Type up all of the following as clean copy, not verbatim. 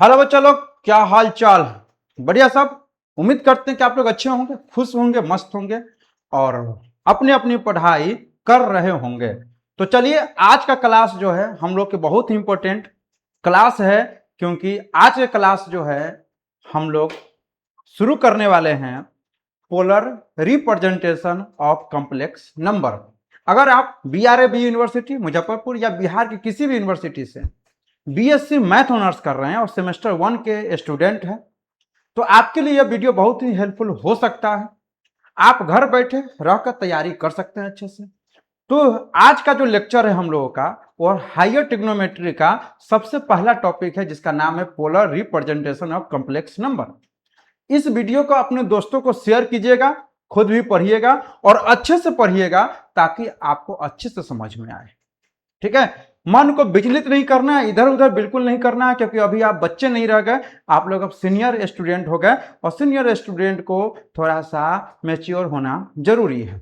Hello बच्चा लोग, क्या हाल चाल। बढ़िया सब। उम्मीद करते हैं कि आप लोग अच्छे होंगे, खुश होंगे, मस्त होंगे और अपनी अपनी पढ़ाई कर रहे होंगे। तो चलिए, आज का क्लास जो है हम लोग के बहुत ही इंपॉर्टेंट क्लास है, क्योंकि आज का क्लास जो है हम लोग शुरू करने वाले हैं polar representation of complex number. अगर आप बीआरए यूनिवर्सिटी मुजफ्फरपुर या बिहार की किसी भी यूनिवर्सिटी से बीएससी मैथ ऑनर्स कर रहे हैं और सेमेस्टर 1 के स्टूडेंट हैं, तो आपके लिए यह वीडियो बहुत ही हेल्पफुल हो सकता है। आप घर बैठे रहकर तैयारी कर सकते हैं अच्छे से। तो आज का जो लेक्चर है हम लोगों का, और हायर ट्रिग्नोमेट्री का सबसे पहला टॉपिक है, जिसका नाम है polar representation of complex number. इस वीडियो को अपने दोस्तों को शेयर कीजिएगा, खुद भी पढ़िएगा और अच्छे से पढ़िएगा ताकि आपको अच्छे से समझ में आए। ठीक है, मन को विचलित नहीं करना है, इधर उधर बिल्कुल नहीं करना है, क्योंकि अभी आप बच्चे नहीं रह गए, आप लोग अब सीनियर स्टूडेंट हो गए और सीनियर स्टूडेंट को थोड़ा सा मैच्योर होना जरूरी है।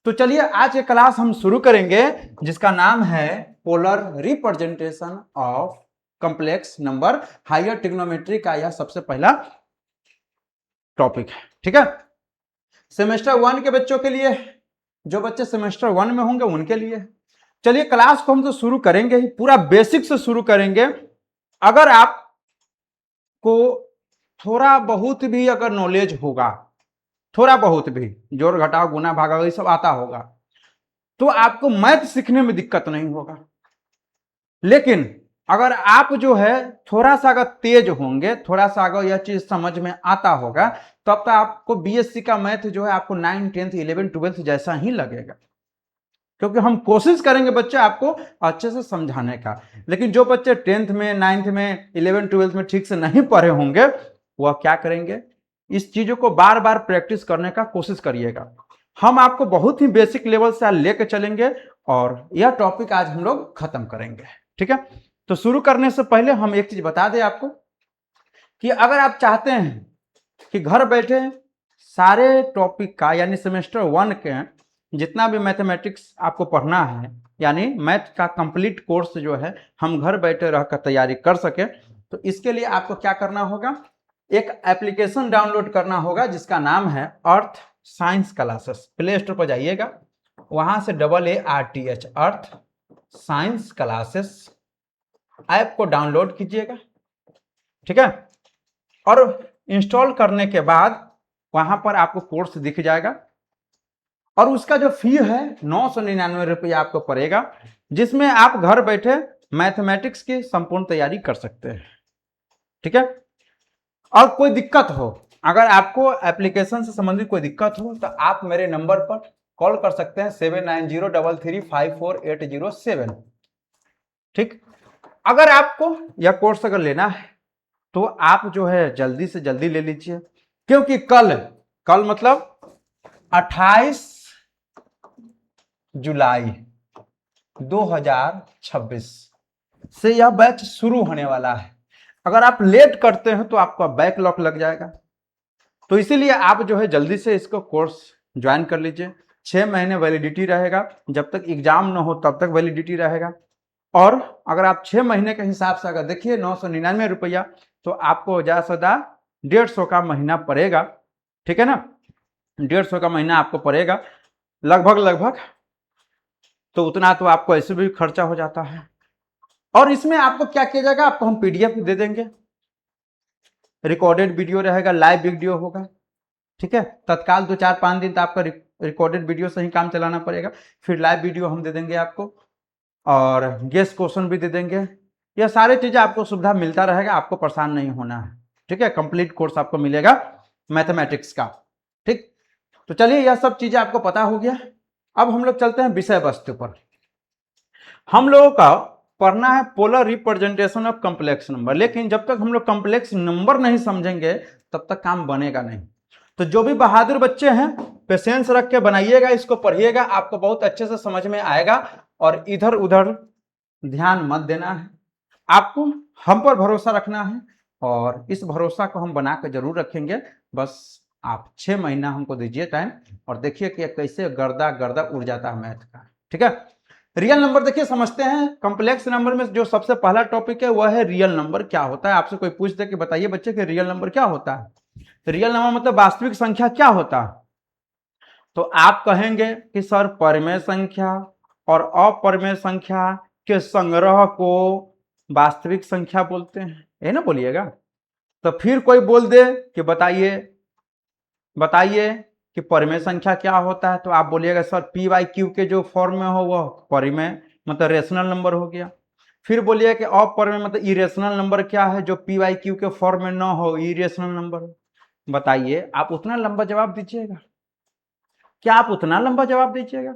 तो चलिए, आज ये क्लास हम शुरू करेंगे जिसका नाम है polar representation of complex number. Higher trigonometry का यह सबसे पहला टॉपिक है। ठीक है, सेमेस्टर 1 के बच्चों के लिए, जो बच्चे सेमेस्टर 1 में होंगे उनके लिए। चलिए, क्लास को हम तो शुरू करेंगे ही, पूरा बेसिक से शुरू करेंगे। अगर आपको थोड़ा बहुत भी अगर नॉलेज होगा, थोड़ा बहुत भी जोड़ घटाव गुना भागा ये सब आता होगा, तो आपको मैथ सीखने में दिक्कत नहीं होगा। लेकिन अगर आप जो है थोड़ा सा अगर तेज होंगे, थोड़ा सा अगर यह चीज समझ में आता होगा, तब तक आपको बीएससी का मैथ जो है आपको 9, 10, 11, 12 जैसा ही लगेगा, क्योंकि हम कोशिश करेंगे बच्चे आपको अच्छे से समझाने का। लेकिन जो बच्चे 10th में, 9th में, 11, 12 में ठीक से नहीं पढ़े होंगे, वह क्या करेंगे, इस चीजों को बार बार प्रैक्टिस करने का कोशिश करिएगा। हम आपको बहुत ही बेसिक लेवल से लेकर चलेंगे और यह टॉपिक आज हम लोग खत्म करेंगे। ठीक है, तो शुरू करने से पहले हम एक चीज बता दें आपको कि अगर आप चाहते हैं कि घर बैठे सारे टॉपिक का, यानी सेमेस्टर 1 के जितना भी मैथमेटिक्स आपको पढ़ना है, यानी मैथ का कंप्लीट कोर्स जो है हम घर बैठे रहकर तैयारी कर सके, तो इसके लिए आपको क्या करना होगा, एक एप्लीकेशन डाउनलोड करना होगा जिसका नाम है earth science classes. Play store पर जाइएगा, वहां से AARTH earth science classes app को डाउनलोड कीजिएगा। ठीक है, और इंस्टॉल करने के बाद वहां पर आपको कोर्स दिख जाएगा और उसका जो फी है 999 रुपये आपको पड़ेगा, जिसमें आप घर बैठे मैथमेटिक्स की संपूर्ण तैयारी कर सकते हैं। ठीक है, और कोई दिक्कत हो, अगर आपको एप्लीकेशन से संबंधित कोई दिक्कत हो तो आप मेरे नंबर पर कॉल कर सकते हैं 7903354807। ठीक, अगर आपको यह कोर्स अगर लेना है तो आप जो है जल्दी से जल्दी ले लीजिए, क्योंकि कल मतलब 28 जुलाई 2026 से यह बैच शुरू होने वाला है। अगर आप लेट करते हैं तो आपका बैकलॉग लग जाएगा, तो इसीलिए आप जो है जल्दी से इसको कोर्स ज्वाइन कर लीजिए। 6 महीने वैलिडिटी रहेगा, जब तक एग्जाम ना हो तब तक वैलिडिटी रहेगा। और अगर आप 6 महीने के हिसाब से अगर देखिए 999 रुपया, तो आपको ज्यादा से ज्यादा 150 का महीना पड़ेगा। ठीक है ना, 150 का महीना आपको पड़ेगा लगभग। तो उतना तो आपको ऐसे भी खर्चा हो जाता है। और इसमें आपको क्या किया जाएगा, आपको हम पीडीएफ दे देंगे, रिकॉर्डेड वीडियो रहेगा, लाइव वीडियो होगा। ठीक है, तत्काल 2-4-5 दिन तो आपका रिकॉर्डेड वीडियो से ही काम चलाना पड़ेगा, फिर लाइव वीडियो हम दे देंगे आपको, और गेस्ट क्वेश्चन भी दे देंगे। यह सारी चीजें आपको सुविधा मिलता रहेगा, आपको परेशान नहीं होना है। ठीक है, कंप्लीट कोर्स आपको मिलेगा मैथमेटिक्स का। ठीक, तो चलिए, यह सब चीजें आपको पता हो गया। अब हम लोग चलते हैं विषय वस्तु पर। हम लोगों का पढ़ना है polar representation of complex number, लेकिन जब तक हम लोग कॉम्प्लेक्स नंबर नहीं समझेंगे तब तक काम बनेगा नहीं। तो जो भी बहादुर बच्चे हैं, पेशेंस रख के बनाइएगा, इसको पढ़िएगा, आपको बहुत अच्छे से समझ में आएगा। और इधर उधर ध्यान मत देना है, आपको हम पर भरोसा रखना है, और इस भरोसा को हम बना के जरूर रखेंगे। बस आप 6 महीना हमको दीजिए टाइम, और देखिए कि कैसे गर्दा गर्दा उड़ जाता है मैथ का। ठीक है, रियल नंबर देखिए समझते हैं। कॉम्प्लेक्स नंबर में जो सबसे पहला टॉपिक है वह है रियल नंबर क्या होता है। आपसे कोई पूछ दे कि बताइए बच्चे कि रियल नंबर क्या होता है। रियल नंबर मतलब वास्तविक संख्या क्या होता है। तो आप कहेंगे कि सर परिमेय संख्या और अपरिमेय संख्या के संग्रह को वास्तविक संख्या बोलते हैं, ये ना बोलिएगा। तो फिर कोई बोल दे कि बताइए बताइए कि परिमेय संख्या क्या होता है, तो आप बोलिएगा सर पी बाई क्यू के जो फॉर्म में हो वह परिमेय मतलब रेशनल नंबर हो गया। फिर बोलिए कि अपरिमेय मतलब इरेशनल नंबर क्या है, जो पी बाई क्यू के फॉर्म में ना हो, इरेशनल नंबर हो। बताइए आप उतना लंबा जवाब दीजिएगा? क्या आप उतना लंबा जवाब दीजिएगा?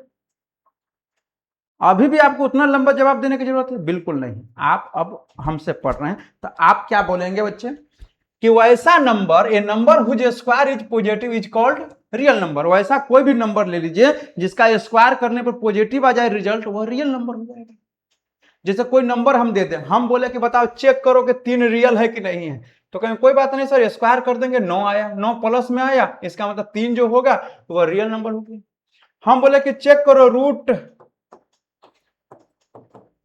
अभी भी आपको उतना लंबा जवाब देने की जरूरत है? बिल्कुल नहीं। आप अब हमसे पढ़ रहे हैं तो आप क्या बोलेंगे बच्चे कि वैसा number, a number whose square is positive is called real number. वैसा कोई भी नंबर ले लीजिए जिसका स्क्वायर करने पर पॉजिटिव आ जाए रिजल्ट, वह रियल नंबर हो जाएगा। जैसे कोई नंबर हम दे दें, हम बोले कि बताओ चेक करो कि 3 रियल है कि नहीं है, तो कहें कोई बात नहीं सर स्क्वायर कर देंगे, 9 आया, 9 प्लस में आया, इसका मतलब 3 जो होगा वह रियल नंबर होगी। हम बोले कि चेक करो रूट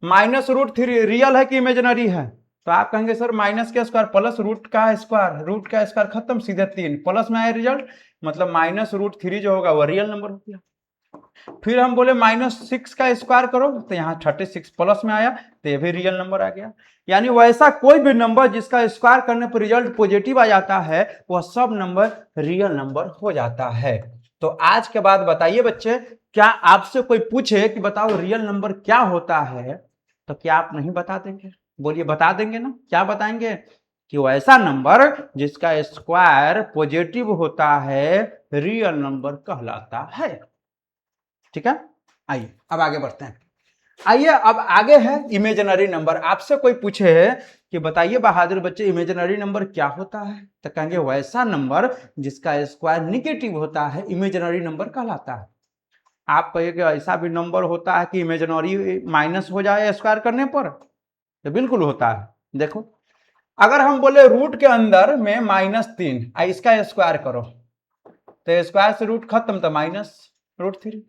-√3 रियल है कि इमेजिनरी है, तो आप कहेंगे सर माइनस का स्क्वायर प्लस रूट का स्क्वायर खत्म, सीधे 3 प्लस में आया रिजल्ट, मतलब -√3 जो होगा वह रियल नंबर हो गया। फिर हम बोले -6 का स्क्वायर करो, तो यहाँ 36 प्लस में आया, तो ये भी रियल नंबर आ गया। यानी वैसा कोई भी नंबर जिसका स्क्वायर करने पर रिजल्ट पॉजिटिव आ जाता है वह सब नंबर रियल नंबर हो जाता है। तो आज के बाद बताइए बच्चे, क्या आपसे कोई पूछे कि बताओ रियल नंबर क्या होता है, तो क्या आप नहीं बता देंगे? बोलिए बता देंगे ना। क्या बताएंगे? कि वैसा नंबर जिसका स्क्वायर पॉजिटिव होता है रियल नंबर कहलाता है। ठीक है, आइए अब आगे बढ़ते हैं। आइए अब आगे है इमेजिनरी नंबर। आपसे कोई पूछे कि बताइए बहादुर बच्चे इमेजिनरी नंबर क्या होता है, तो कहेंगे वैसा नंबर जिसका स्क्वायर निगेटिव होता है इमेजिनरी नंबर कहलाता है। आप कहिए कि ऐसा भी नंबर होता है कि इमेजिनरी माइनस हो जाए स्क्वायर करने पर, तो बिल्कुल होता है। देखो अगर हम बोले रूट के अंदर में -3 इसका स्क्वायर करो, तो स्क्वायर से रूट खत्म, तो -√3।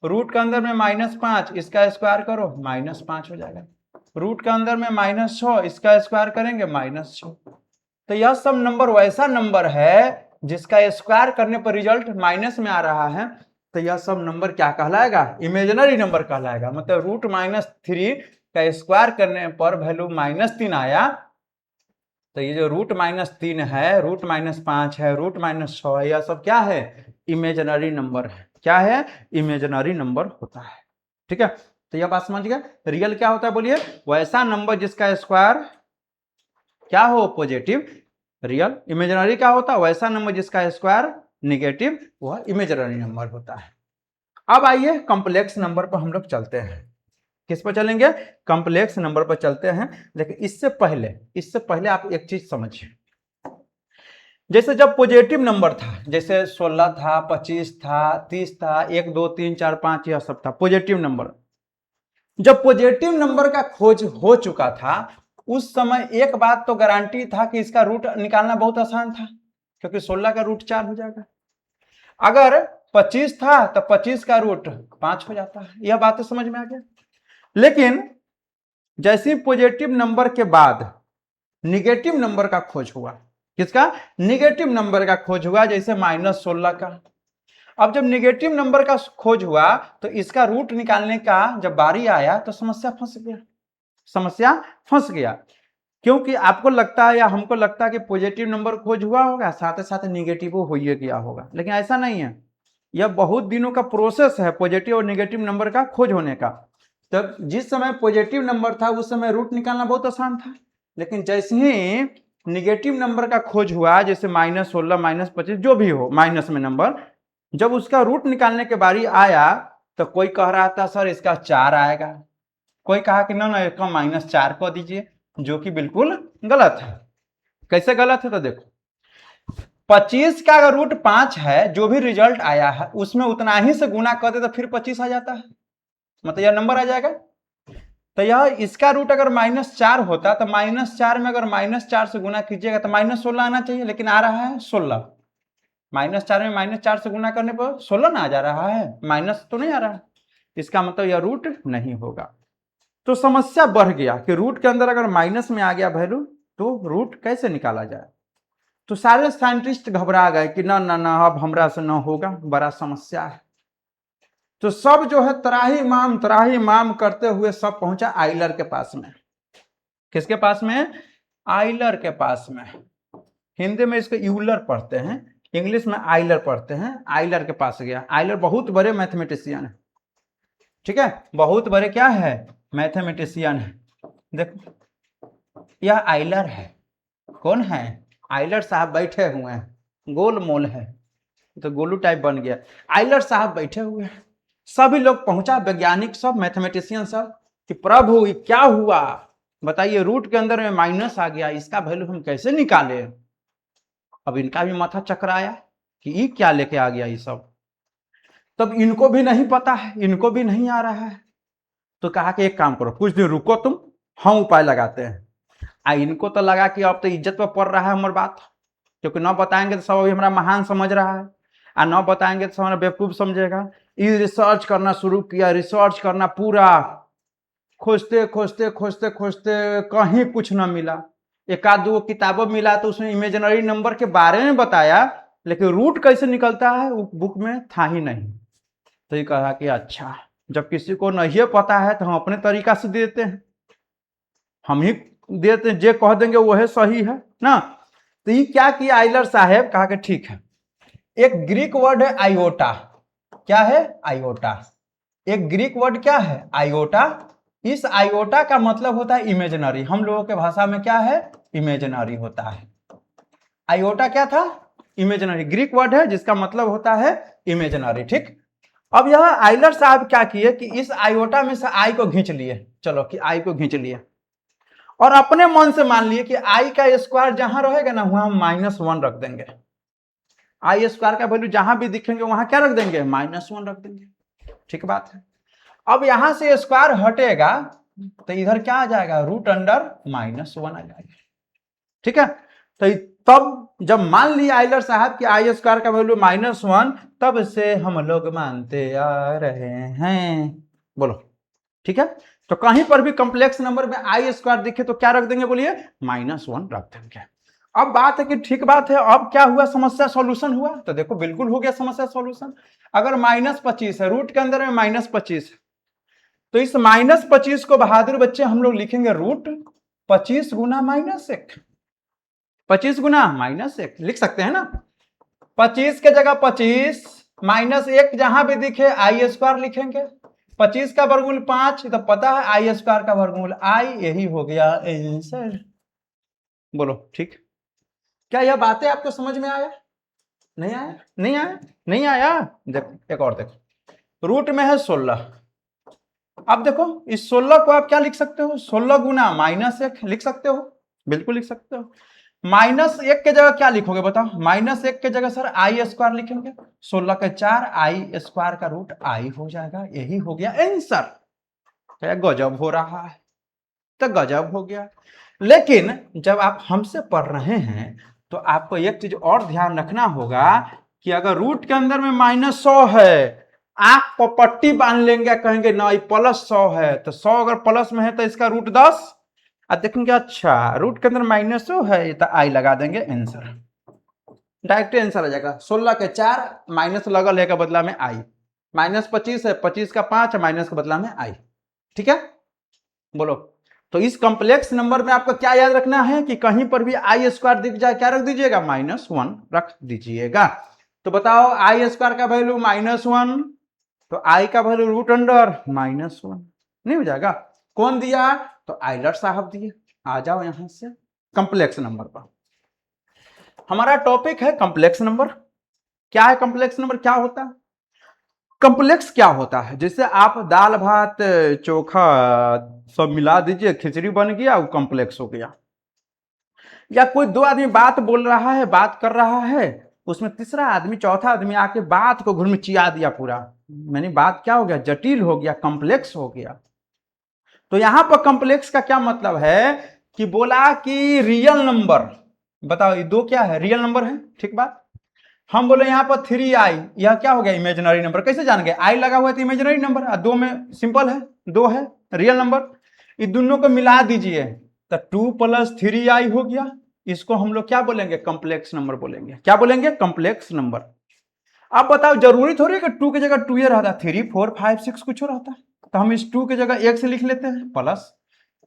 रूट के अंदर में -5 इसका स्क्वायर करो, -5 हो जाएगा। रूट के अंदर में -6 इसका स्क्वायर करेंगे, -6। तो यह सब नंबर वैसा नंबर है जिसका स्क्वायर करने पर रिजल्ट माइनस में आ रहा है, तो यह सब नंबर क्या कहलाएगा? इमेजिनरी नंबर कहलाएगा। मतलब √-3 का स्क्वायर करने पर वैल्यू -3 आया, तो ये जो √-3 है, √-5 है, √-6 है, यह सब क्या है? इमेजिनरी नंबर है। क्या है? इमेजिनरी नंबर होता है। ठीक है, तो यह बात समझ गए। रियल क्या होता है बोलिए? वैसा नंबर जिसका स्क्वायर क्या हो? Positive, real. इमेजिनरी क्या होता है? वैसा नंबर जिसका स्क्वायर निगेटिव, वह इमेजिनरी नंबर होता है। अब आइए कॉम्प्लेक्स नंबर पर हम लोग चलते हैं। किस पर चलेंगे? कॉम्प्लेक्स नंबर पर चलते हैं। लेकिन इससे पहले आप एक चीज समझिए। जैसे जब पॉजिटिव नंबर था, जैसे 16 था, 25 था, 30 था, 1 2 3 4 5 यह सब था पॉजिटिव नंबर। जब पॉजिटिव नंबर का खोज हो चुका था उस समय एक बात तो गारंटी था कि इसका रूट निकालना बहुत आसान था, क्योंकि 16 का रूट 4 हो जाएगा। अगर 25 था तो 25 का रूट 5 हो जाता है। यह बात तो समझ में आ गया। लेकिन जैसे पॉजिटिव नंबर के बाद निगेटिव नंबर का खोज हुआ, किसका? निगेटिव नंबर का खोज हुआ, जैसे -16 का। अब जब निगेटिव नंबर का खोज हुआ तो इसका रूट निकालने का जब बारी आया तो समस्या फंस गया। क्योंकि आपको लगता है या हमको लगता है कि पॉजिटिव नंबर खोज हुआ होगा, साथ ही साथ निगेटिव हो ही गया होगा, लेकिन ऐसा नहीं है। यह बहुत दिनों का प्रोसेस है पॉजिटिव और निगेटिव नंबर का खोज होने का। तो जिस समय पॉजिटिव नंबर था उस समय रूट निकालना बहुत आसान था, लेकिन जैसे ही निगेटिव नंबर का खोज हुआ, जैसे -16 -25 जो भी हो माइनस में नंबर, जब उसका रूट निकालने के बारी आया तो कोई कह रहा था सर इसका 4 आएगा, कोई कहा कि ना इसका -4 को दीजिए, जो कि बिल्कुल गलत है। कैसे गलत है? तो देखो 25 का अगर रूट 5 है, जो भी रिजल्ट आया है उसमें उतना ही से गुना कर दे तो फिर 25 आ जाता है, मतलब यह नंबर आ जाएगा। तो यह इसका रूट अगर -4 होता तो -4 में अगर -4 से गुना कीजिएगा तो -16 आना चाहिए, लेकिन आ रहा है 16। -4 में -4 से गुना करने पर 16 ना आ जा रहा है, माइनस तो नहीं आ रहा है। इसका मतलब यह रूट नहीं होगा। तो समस्या बढ़ गया कि रूट के अंदर अगर माइनस में आ गया वैल्यू तो रूट कैसे निकाला जाए। तो सारे साइंटिस्ट घबरा गए कि ना ना ना अब हमरा से ना होगा, बड़ा समस्या है। तो सब जो है त्राही माम करते हुए सब पहुंचा आइलर के पास में। किसके पास में? आइलर के पास में। हिंदी में इसको यूलर पढ़ते हैं, इंग्लिश में आइलर पढ़ते हैं। आइलर के पास गया। आइलर बहुत बड़े मैथमेटिशियन है, ठीक है, बहुत बड़े क्या है? मैथमेटिशियन है। देखो यह आइलर है। कौन है? आइलर साहब बैठे हुए हैं, गोल मोल है तो गोलू टाइप बन गया। आइलर साहब बैठे हुए हैं, सभी लोग पहुंचा, वैज्ञानिक सब, मैथमेटिशियन सब, कि प्रभु ये क्या हुआ, बताइए रूट के अंदर में माइनस आ गया, इसका वैल्यू हम कैसे निकाले। अब इनका भी माथा चकराया कि ये क्या लेके आ गया ये सब। तब इनको भी नहीं पता है, इनको भी नहीं आ रहा है। तो कहा कि एक काम करो, कुछ दिन रुको तुम, हम उपाय लगाते हैं। इनको तो लगा कि अब तो इज्जत पर पड़ रहा है हमारी बात, क्योंकि न बताएंगे तो सब अभी हमारा महान समझ रहा है, और न बताएंगे तो हमारा बेवकूफ समझेगा। ये रिसर्च करना शुरू किया, रिसर्च करना पूरा, खोजते खोजते खोजते खोजते कहीं कुछ न मिला। एक आध दो किताबों मिला तो उसमें इमेजिनरी नंबर के बारे में बताया, लेकिन रूट कैसे निकलता है वो बुक में था ही नहीं। तो ये कहा कि अच्छा, जब किसी को नहीं पता है तो हम अपने तरीका से देते हैं, हम ही देते हैं, जो कह देंगे वह सही है ना। तो ये क्या किया आइलर साहब, कहा कि ठीक है, एक ग्रीक वर्ड है आयोटा। क्या है? आयोटा। एक ग्रीक वर्ड क्या है? आयोटा। इस आयोटा का मतलब होता है इमेजिनरी। हम लोगों के भाषा में क्या है? इमेजिनरी होता है। आयोटा क्या था? इमेजिनरी। ग्रीक वर्ड है जिसका मतलब होता है इमेजिनरी, ठीक। अब यह आइलर साहब क्या किए कि इस आयोटा में से आई को खींच लिए, चलो कि आई को खींच लिए, और अपने मन से मान लिए कि आई का स्क्वायर जहां रहेगा ना वहां हम -1 रख देंगे। आई स्क्वायर का वैल्यू जहां भी दिखेंगे वहां क्या रख देंगे? -1 रख देंगे, ठीक बात है। अब यहां से स्क्वायर हटेगा तो इधर क्या आ जाएगा? रूट अंडर -1 आ जाएगा, ठीक है। तो तब जब मान लिया आइलर साहब कि आई स्क्वायर का वैल्यू -1, तब से हम लोग मानते आ रहे हैं, बोलो, ठीक है। तो कहीं पर भी कॉम्प्लेक्स नंबर में आई स्क्वायर दिखे तो क्या रख देंगे? बोलिए, -1 रख देंगे। अब बात है कि ठीक बात है, अब क्या हुआ? समस्या सॉल्यूशन हुआ। तो देखो बिल्कुल हो गया समस्या सॉल्यूशन। अगर -25 है, रूट के अंदर में -25 है, तो इस -25 को बहादुर बच्चे हम लोग लिखेंगे रूट 25 गुना -1। 25 गुना -1 लिख सकते हैं ना। 25 के जगह 25, -1 जहां भी दिखे आई स्क्वायर लिखेंगे। 25 का वर्गमूल 5, तो पता है आई स्क्वायर का वर्गमूल आई, यही हो गया आंसर। बोलो ठीक। क्या यह बातें आपको समझ में आया? नहीं आया? नहीं आया? नहीं आया? देखो एक और देखो, रूट में है 16। अब देखो इस 16 को आप क्या लिख सकते हो? 16 गुना -1 लिख सकते हो, बिल्कुल लिख सकते हो। -1 के जगह क्या लिखोगे बताओ? -1 के जगह सर आई स्क्वायर लिखेंगे। 16 के 4, आई स्क्वायर का रूट आई हो जाएगा, यही हो गया आंसर। गजब हो रहा है, तो गजब हो गया। लेकिन जब आप हमसे पढ़ रहे हैं तो आपको एक चीज और ध्यान रखना होगा कि अगर रूट के अंदर में -100 है, आंख पर पट्टी बांध लेंगे, कहेंगे ना ये +100 है, तो 100 अगर प्लस में है तो इसका रूट 10। अब देखेंगे अच्छा रूट के अंदर -100 है तो आई लगा देंगे, आंसर डायरेक्ट आंसर आ जाएगा। 16 के 4 माइनस लगल है का बदला में आई, -25 है, 25 का 5 माइनस के बदला में आई, ठीक है। बोलो, तो इस कॉम्प्लेक्स नंबर में आपको क्या याद रखना है कि कहीं पर भी आई स्क्वायर दिख जाए क्या रख दीजिएगा? -1 रख दीजिएगा। तो बताओ आई स्क्वायर का वैल्यू -1, तो आई का वैल्यू रूट अंडर -1 नहीं हो जाएगा? कौन दिया? तो आइलर साहब दिए। आ जाओ यहां से कॉम्प्लेक्स नंबर पर। हमारा टॉपिक है कॉम्प्लेक्स नंबर। क्या है कॉम्प्लेक्स नंबर? क्या होता है कॉम्प्लेक्स? क्या होता है? जैसे आप दाल भात चोखा सब मिला दीजिए, खिचड़ी बन गया, वो कॉम्प्लेक्स हो गया। या कोई दो आदमी बात बोल रहा है, बात कर रहा है, उसमें तीसरा आदमी चौथा आदमी आके बात को घुलमिचिया दिया पूरा, मैंने बात क्या हो गया? जटिल हो गया, कॉम्प्लेक्स हो गया। तो यहां पर कॉम्प्लेक्स का क्या मतलब है कि बोला कि रियल नंबर, बताओ ये दो क्या है? रियल नंबर है, ठीक बात। हम बोले यहाँ पर 3i, यह क्या हो गया इमेजिनरी नंबर। कैसे जान गए, आई लगा हुआ है तो इमेजिनरी नंबर, और 2 में सिंपल है, 2 है रियल नंबर। ये दोनों को मिला दीजिए तो 2 + 3i हो गया। इसको हम लोग क्या बोलेंगे, कॉम्प्लेक्स नंबर बोलेंगे। क्या बोलेंगे, कॉम्प्लेक्स नंबर। अब बताओ, जरूरी थोड़ी है कि 2 की जगह 2 ही रहता, 3 4 5 6 कुछ रहता, तो हम इस 2 की जगह x लिख लेते हैं, प्लस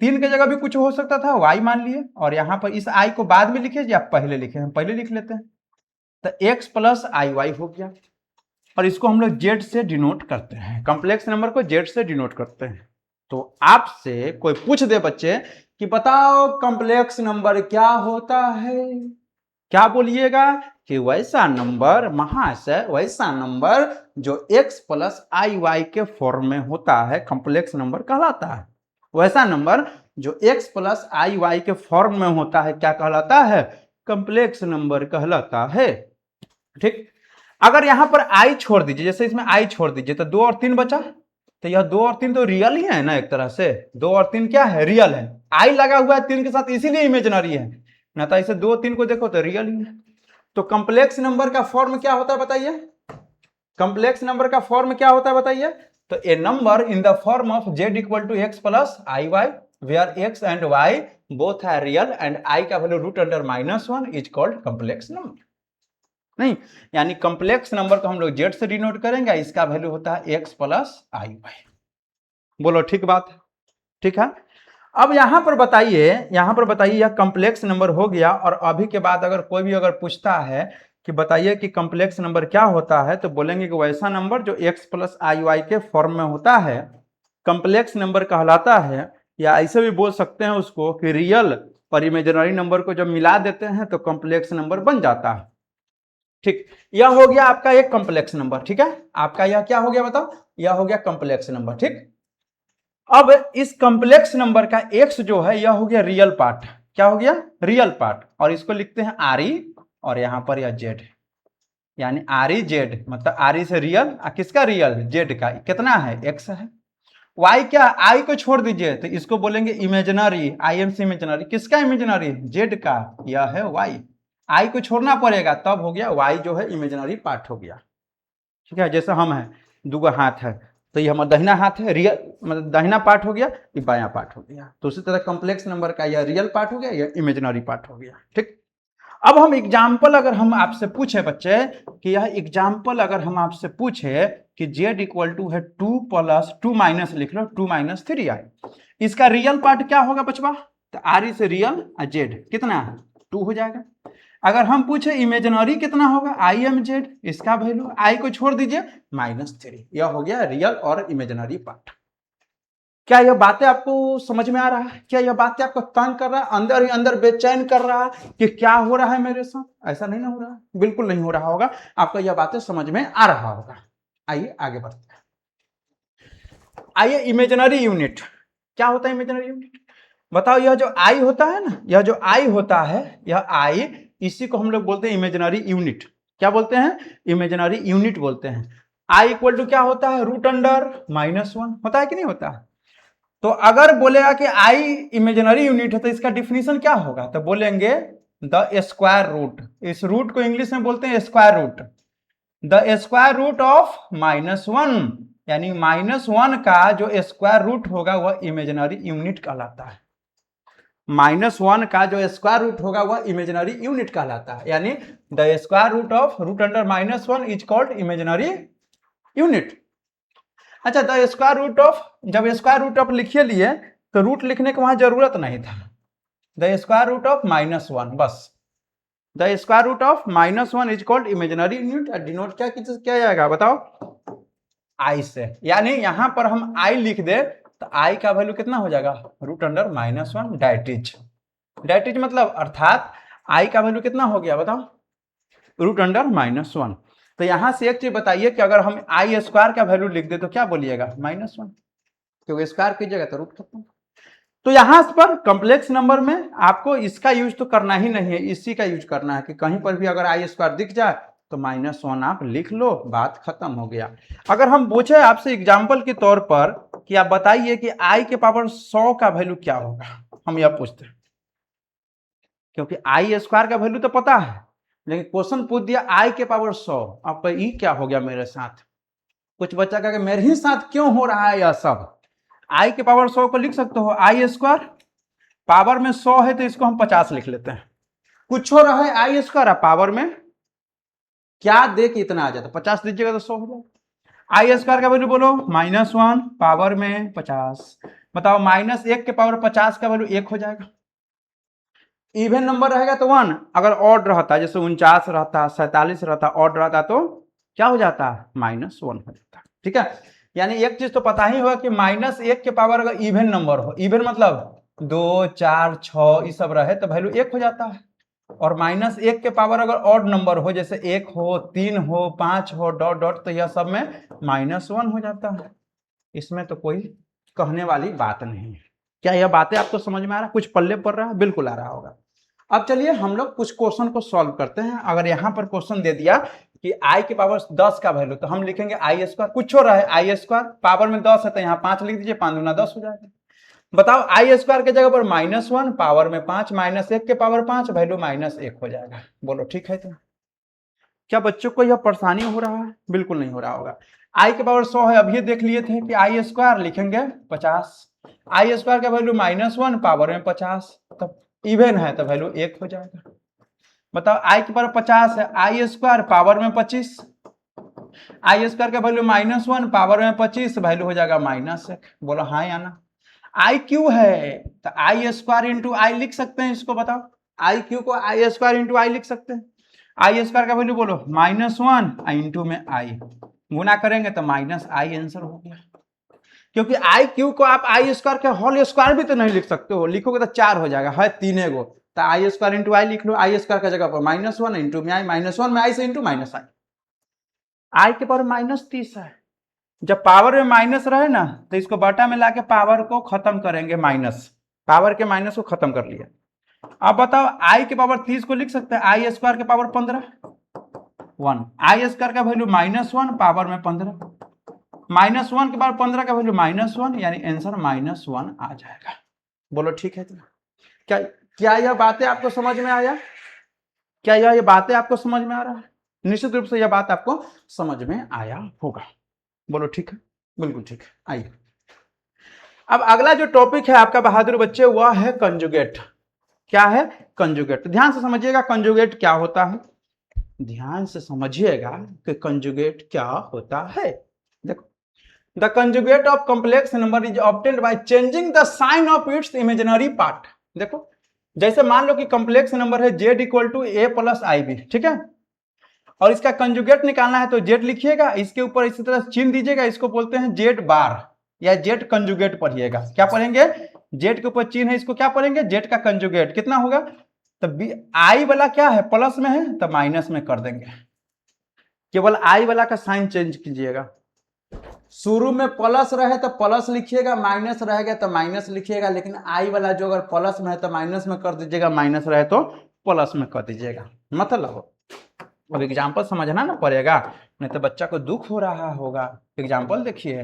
3 की जगह भी कुछ हो सकता था, y मान लिए, और यहाँ पर इस i को बाद में लिखे या पहले लिखे, हम पहले लिख लेते हैं, तो x + iy हो गया। और इसको हम लोग z से डिनोट करते हैं, कॉम्प्लेक्स नंबर को z से डिनोट करते हैं। तो आपसे कोई पूछ दे बच्चे कि बताओ कॉम्प्लेक्स नंबर क्या होता है, क्या बोलिएगा कि वैसा नंबर महाशय, वैसा नंबर जो x + iy के फॉर्म में होता है कॉम्प्लेक्स नंबर कहलाता है। वैसा नंबर जो x + iy के फॉर्म में होता है क्या कहलाता है, कॉम्प्लेक्स नंबर कहलाता है। ठीक, अगर यहां पर i छोड़ दीजिए, जैसे इसमें i छोड़ दीजिए तो 2 और 3 बचा, तो यह 2 और 3 तो रियल ही है ना, एक तरह से 2 और 3 क्या है, रियल है। i लगा हुआ है 3 के साथ इसीलिए इमेजिनरी है ना, तो इसे 2 3 को देखो तो रियल ही है। तो कॉम्प्लेक्स नंबर का फॉर्म क्या होता है बताइए, कॉम्प्लेक्स नंबर का फॉर्म क्या होता है बताइए, तो a number in the form of z = x + iy where x and y both are real and i का value √(-1) is called complex number. नहीं, यानी कॉम्प्लेक्स नंबर को हम लोग z से डिनोट करेंगे, इसका वैल्यू होता है x + iy। बोलो ठीक बात, ठीक है। अब यहां पर बताइए यह कॉम्प्लेक्स नंबर हो गया, और अभी के बाद अगर कोई भी अगर पूछता है कि बताइए कि कॉम्प्लेक्स नंबर क्या होता है, तो बोलेंगे कि वैसा नंबर जो x + iy के फॉर्म में होता है कॉम्प्लेक्स नंबर कहलाता है। या ऐसे भी बोल सकते हैं उसको कि रियल और इमेजिनरी नंबर को जब मिला देते हैं तो कॉम्प्लेक्स नंबर बन जाता है। ठीक, यह हो गया आपका एक कॉम्प्लेक्स नंबर। ठीक है, आपका यह क्या हो गया बताओ, यह हो गया कॉम्प्लेक्स नंबर। ठीक, अब इस कॉम्प्लेक्स नंबर का x जो है यह हो गया रियल पार्ट, क्या हो गया, रियल पार्ट, और इसको लिखते हैं re, और यहां पर यह z, यानी REZ, मतलब RE से रियल, किसका रियल, z का, कितना है, x है। y क्या, i को छोड़ दीजिए तो इसको बोलेंगे इमेजिनरी, IMC इमेजिनरी, किसका इमेजिनरी, z का, यह है y, i को छोड़ना पड़ेगा तब हो गया y जो है इमेजिनरी पार्ट हो गया। ठीक है, जैसे हम है, 2 हाथ है, तो ये हमारा दाहिना हाथ है, रियल मतलब दाहिना पार्ट हो गया, ये बायां पार्ट हो गया। तो उसी तरह कॉम्प्लेक्स नंबर का यह रियल पार्ट हो गया, यह इमेजिनरी पार्ट हो गया। ठीक, अब हम एग्जाम्पल अगर हम आपसे पूछे बच्चे कि यह एग्जाम्पल अगर हम आपसे पूछे कि z = है 2 + 2 लिख लो 2 - 3i, इसका रियल पार्ट क्या होगा बचवा, तो RE से रियल z कितना है 2 हो जाएगा। अगर हम पूछे इमेजिनरी कितना होगा, IMZ, इसका वैल्यू i को छोड़ दीजिए -3, यह हो गया रियल और इमेजिनरी पार्ट। क्या यह बातें आपको समझ में आ रहा है, क्या यह बातें आपको तंग कर रहा है, अंदर ही अंदर बेचैन कर रहा है कि क्या हो रहा है मेरे साथ, ऐसा नहीं ना हो रहा है, बिल्कुल नहीं हो रहा होगा, आपको यह बातें समझ में आ रहा होगा। आइए आगे बढ़ते हैं। आइए इमेजिनरी यूनिट, क्या होता है इमेजिनरी यूनिट, बताओ। यह जो आई होता है ना, यह जो आई होता है, यह आई, इसी को हम लोग बोलते हैं इमेजिनरी यूनिट। क्या बोलते हैं, इमेजिनरी यूनिट बोलते हैं। आई = क्या होता है, √(-1) होता है कि नहीं होता है। तो अगर बोलेगा कि आई इमेजिनरी यूनिट है तो इसका डिफिनीशन क्या होगा, तो बोलेंगे द स्क्वायर रूट, इस रूट को इंग्लिश में बोलते हैं square root, the square root of -1, यानी -1 का जो स्क्वायर रूट होगा वह इमेजिनरी यूनिट कहलाता है। -1 का जो स्क्वायर रूट होगा वह इमेजिनरी यूनिट कहलाता है, यानी the square root of √(-1) is called imaginary unit. अच्छा, द स्क्वायर रूट ऑफ, जब स्क्वायर रूट ऑफ लिखे लिए तो रूट लिखने की वहां जरूरत नहीं था, द स्क्वायर रूट ऑफ -1 बस, the square root of -1 is called imaginary unit. Denote क्या किया जाएगा बताओ, आई से, यानी यहां पर हम आई लिख दे तो आई का वैल्यू कितना हो जाएगा, √(-1) डेट इज मतलब अर्थात आई का वैल्यू कितना हो गया बताओ, √(-1). तो यहां से एक चीज बताइए कि अगर हम आई स्क्वायर का वैल्यू लिख दे तो क्या बोलिएगा, -1, क्योंकि स्क्वायर कीजिएगा तो रूट खत्म। तो यहां पर कॉम्प्लेक्स नंबर में आपको इसका यूज तो करना ही नहीं है, इसी का यूज करना है कि कहीं पर भी अगर आई स्क्वायर दिख जाए तो -1 आप लिख लो, बात खत्म हो गया। अगर हम पूछे आपसे एग्जाम्पल के तौर पर कि आप बताइए कि आई के पावर 100 का वैल्यू क्या होगा, हम यह पूछते हैं, क्योंकि आई स्क्वायर का वैल्यू तो पता है, लेकिन क्वेश्चन पूछ दिया आई के पावर 100। आपका ई क्या हो गया मेरे साथ? कुछ बच्चा कहेगा मेरे ही साथ क्यों हो रहा है यह सब? आई के पावर 100 को लिख सकते हो आई स्क्वायर, पावर में 100 है तो इसको हम 50 लिख लेते हैं। कुछ हो रहा है आई स्क्वायर, पावर में क्या दे कि इतना आ जाता, 50 दीजिएगा तो 100 हो जाएगा। आई स्क्वायर का वैल्यू बोलो -1, पावर में 50। बताओ -1 के पावर 50 का वैल्यू 1 हो जाएगा। इवन नंबर रहेगा तो 1, अगर ऑड रहता जैसे 49 रहता, 47 रहता, ऑड रहता तो क्या हो जाता? -1 हो जाता। ठीक है, यानी एक चीज तो पता ही होगा कि -1 के पावर अगर इवन नंबर हो, इवन मतलब 2, 4, 6 ये सब रहे तो वैल्यू 1 हो जाता है। और -1 के पावर अगर ऑड नंबर हो, जैसे 1 हो, 3 हो, 5 हो, डॉट डॉट, तो यह सब में -1 हो जाता है। इसमें तो कोई कहने वाली बात नहीं है। क्या यह बातें आपको समझ में आ रहा है? कुछ पल्ले पड़ रहा है? बिल्कुल आ रहा होगा। अब चलिए हम लोग कुछ क्वेश्चन को सॉल्व करते हैं। अगर यहाँ पर क्वेश्चन दे दिया कि आई के पावर 10 का वैल्यू, तो हम लिखेंगे आई स्क्वायर। कुछ हो रहा है आई स्क्वायर, पावर में 10 है तो यहाँ 5 लिख दीजिए, 5 दूना 10 हो जाएगा। बताओ आई स्क्वायर के जगह पर -1, पावर में 5, -1 के पावर 5, वैल्यू -1 हो जाएगा। बोलो ठीक है? तो क्या बच्चों को यह परेशानी हो रहा है? बिल्कुल नहीं हो रहा होगा। आई के पावर 100 है, अभी देख लिए थे कि आई स्क्वायर लिखेंगे 50, आई स्क्वायर का वैल्यू -1, पावर में 50, तब इवन है तो वैल्यू 1 हो जाएगा। बताओ आई की पावर 50 है, आई स्क्वायर पावर में 25, आई स्क्वायर का वैल्यू -1, पावर में 25, वैल्यू हो जाएगा -1। बोलो हाँ या ना? आई क्यू है तो आई स्क्वायर इंटू आई लिख सकते हैं इसको। बताओ आई क्यू को आई स्क्वायर इंटू आई लिख सकते हैं। आई स्क्वायर का वैल्यू बोलो -1 इंटू में आई, गुना करेंगे तो -i आंसर हो गया। क्योंकि आई क्यू को आप आई स्क्वायर के होल स्क्वायर भी तो नहीं लिख सकते हो, लिखोगे तो 4 हो जाएगा, है 3 गो, तो आई स्क्वायर इंटू आई लिख लो। आई स्क्वायर का जगह पर -1 इंटू में आई, -1 में आई से इंटू -i, आई के पावर -30 है। जब पावर में माइनस रहे ना तो इसको बटा में लाके पावर को खत्म करेंगे, माइनस, पावर के माइनस को खत्म कर लिया। अब बताओ आई के पावर 30 को लिख सकते हैं आई स्क्वायर के पावर 15, 1, आई स्क्वायर का वैल्यू -1, पावर में 15, -1 के पावर 15 का वैल्यू -1, यानी आंसर -1 आ जाएगा। बोलो ठीक है? तो क्या यह बातें आपको समझ में आया? क्या यह बातें आपको समझ में आ रहा है? निश्चित रूप से यह बात आपको समझ में आया होगा। बोलो ठीक है? बिल्कुल ठीक है। आइए अब अगला जो टॉपिक है आपका बहादुर बच्चे, वह है कंजुगेट। क्या है? कंजुगेट। ध्यान से समझिएगा कंजुगेट क्या होता है। ध्यान से समझिएगा कि कंजुगेट क्या होता है। देखो, the conjugate of complex number is obtained by changing the sign of its imaginary part. देखो, जैसे मान लो कि कॉम्प्लेक्स नंबर है z = a + ib, ठीक है, और इसका कंजुगेट निकालना है तो z लिखिएगा, इसके ऊपर इसी तरह चिन्ह दीजिएगा, इसको बोलते हैं z बार या z कंजुगेट पढ़िएगा। क्या पढ़ेंगे? z के ऊपर चिन्ह है, इसको क्या पढ़ेंगे? z का कंजुगेट कितना होगा? तो i वाला क्या है? प्लस में है तो माइनस में कर देंगे। केवल i वाला का साइन चेंज कीजिएगा। शुरू में प्लस रहे तो प्लस लिखिएगा, माइनस रहेगा तो माइनस लिखिएगा, लेकिन i वाला जो अगर प्लस में है तो माइनस में कर दीजिएगा, माइनस रहे तो प्लस में कर दीजिएगा। मतलब अब एग्जाम्पल समझना ना पड़ेगा, नहीं तो बच्चा को दुख हो रहा होगा। एग्जाम्पल देखिए,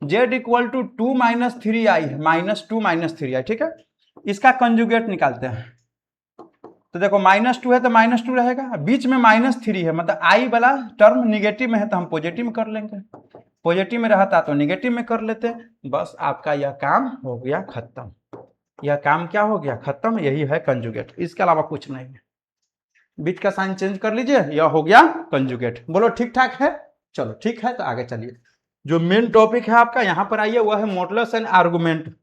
z = 2 - 3i, -2 - 3i, ठीक है, इसका कंजुगेट निकालते हैं। तो देखो -2 है तो -2 रहेगा, बीच में -3 है, मतलब i वाला टर्म निगेटिव में है तो हम पॉजिटिव में कर लेंगे, पॉजिटिव में रहता तो निगेटिव में कर लेते। बस आपका यह काम हो गया खत्म। यह काम क्या हो गया? खत्म। यही है कंजुगेट, इसके अलावा कुछ नहीं है। बीच का साइन चेंज कर लीजिए, यह हो गया कंजुगेट। बोलो ठीक ठाक है? चलो ठीक है, तो आगे चलिए। जो मेन टॉपिक है आपका, यहां पर आइए, वह है modulus and argument.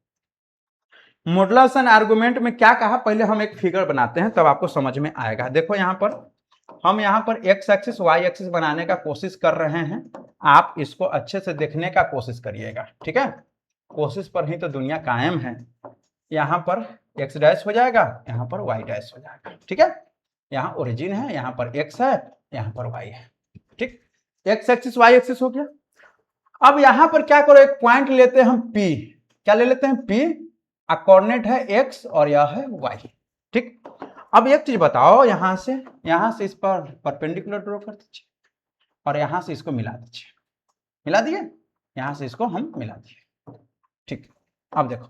Modulus and argument में क्या कहा, पहले हम एक फिगर बनाते हैं तब आपको समझ में आएगा। देखो यहां पर हम यहां पर एक्स एक्सिस वाई एक्सिस बनाने का कोशिश कर रहे हैं, आप इसको अच्छे से देखने का कोशिश करिएगा, ठीक है, कोशिश पर ही तो दुनिया कायम है। यहां पर एक्स डैश हो जाएगा, यहां पर वाई डैश हो जाएगा, ठीक है, यहाँ ओरिजिन है, यहाँ पर x है, यहाँ पर y है, ठीक, x एक्सिस y एक्सिस हो गया। अब यहाँ पर क्या करो, एक पॉइंट लेते हैं हम P। क्या ले लेते हैं? P, कोऑर्डिनेट है x और यह है y, ठीक। अब एक चीज बताओ, यहाँ से इस पर परपेंडिकुलर ड्रॉ कर दीजिए और यहाँ से इसको मिला दीजिए, मिला दिए, यहाँ से इसको हम मिला दिए, ठीक। अब देखो,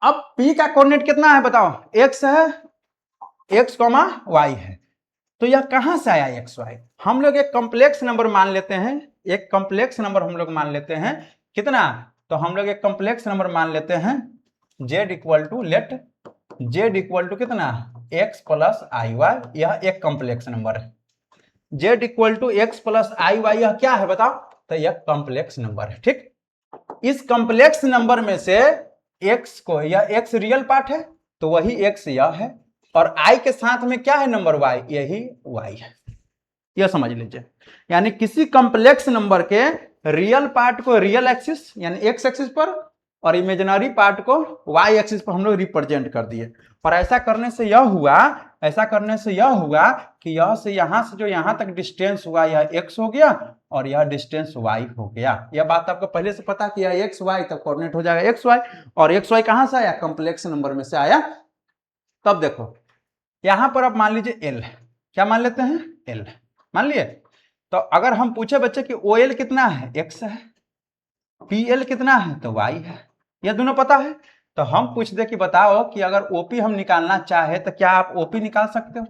अब P का कोऑर्डिनेट कितना है बताओ? x है, x, y है, तो यह कहां से आया एक्स वाई? हम लोग एक कॉम्प्लेक्स नंबर मान लेते हैं, एक कॉम्प्लेक्स नंबर हम लोग मान लेते हैं कितना? तो हम लोग एक कॉम्प्लेक्स नंबर मान लेते हैं z equal to let z equal to कितना? x प्लस आई वाई, यह एक कॉम्प्लेक्स नंबर है। z equal to x plus i y यह क्या है बताओ? तो यह कॉम्प्लेक्स नंबर है। ठीक, इस कॉम्प्लेक्स नंबर में से x को, यह x रियल पार्ट है तो वही x यह है, और i के साथ में क्या है नंबर y, यही y है। यह समझ लीजिए, यानी किसी कॉम्प्लेक्स नंबर के रियल पार्ट को रियल एक्सिस यानी x एक्सिस पर और इमेजिनरी पार्ट को y एक्सिस पर हम लोग रिप्रेजेंट कर दिए। और ऐसा करने से यह हुआ कि यह से यहां से जो यहां तक डिस्टेंस हुआ यह x हो गया और यह डिस्टेंस y हो गया। यह बात आपको पहले से पता कि यह x y तब कोऑर्डिनेट हो जाएगा x y, और x y कहां से आया? कॉम्प्लेक्स नंबर में से आया। तब देखो यहां पर आप मान लीजिए l, क्या मान लेते हैं? l मान लिए। तो अगर हम पूछे बच्चे कि OL कितना है? x है। PL कितना है? तो y है। यह दोनों पता है। तो हम पूछ दे कि बताओ कि अगर OP हम निकालना चाहे तो क्या आप OP निकाल सकते हो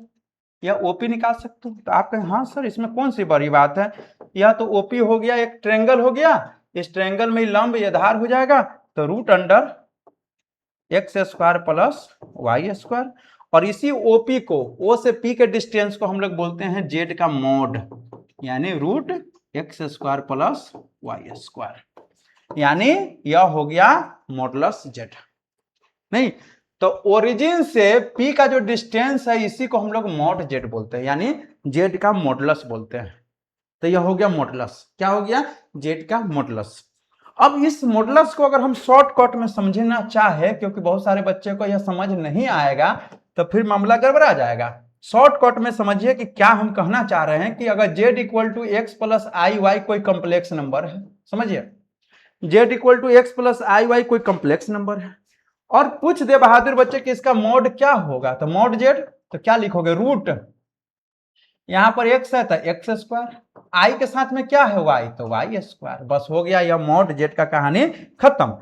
या OP निकाल सकते हो? तो आप कहें हाँ सर इसमें कौन सी बड़ी बात है, यह तो OP हो गया, एक ट्रायंगल हो गया, इस ट्रायंगल में लंब ये धार हो जाएगा, तो root under x square plus y square, और इसी OP को, O से P के डिस्टेंस को हम लोग बोलते हैं Z का मॉड, यानी root x square plus y square, यानी यह हो गया मॉडुलस Z। नहीं तो ओरिजिन से P का जो डिस्टेंस है इसी को हम लोग मॉड Z बोलते हैं, यानी Z का मॉडुलस बोलते हैं। तो यह हो गया मॉडुलस, क्या हो गया? Z का मॉडुलस। अब इस मॉडुलस को अगर हम शॉर्टकट में समझना चाहे, क्योंकि बहुत सारे बच्चे को यह समझ नहीं आएगा तो फिर मामला गड़बड़ा जाएगा। शॉर्टकट में समझिए कि क्या हम कहना चाह रहे हैं कि अगर z equal to x plus i y कोई कॉम्प्लेक्स नंबर है, समझिए z equal to x plus i y कोई कॉम्प्लेक्स नंबर है, और पूछ दे बहादुर बच्चे कि इसका मॉड क्या होगा, तो मॉड z, तो क्या लिखोगे? रूट, यहां पर x है तो एक्स स्क्वायर, आई के साथ में क्या है? y, तो y स्क्वायर। बस हो गया यह मॉड z का कहानी खत्म।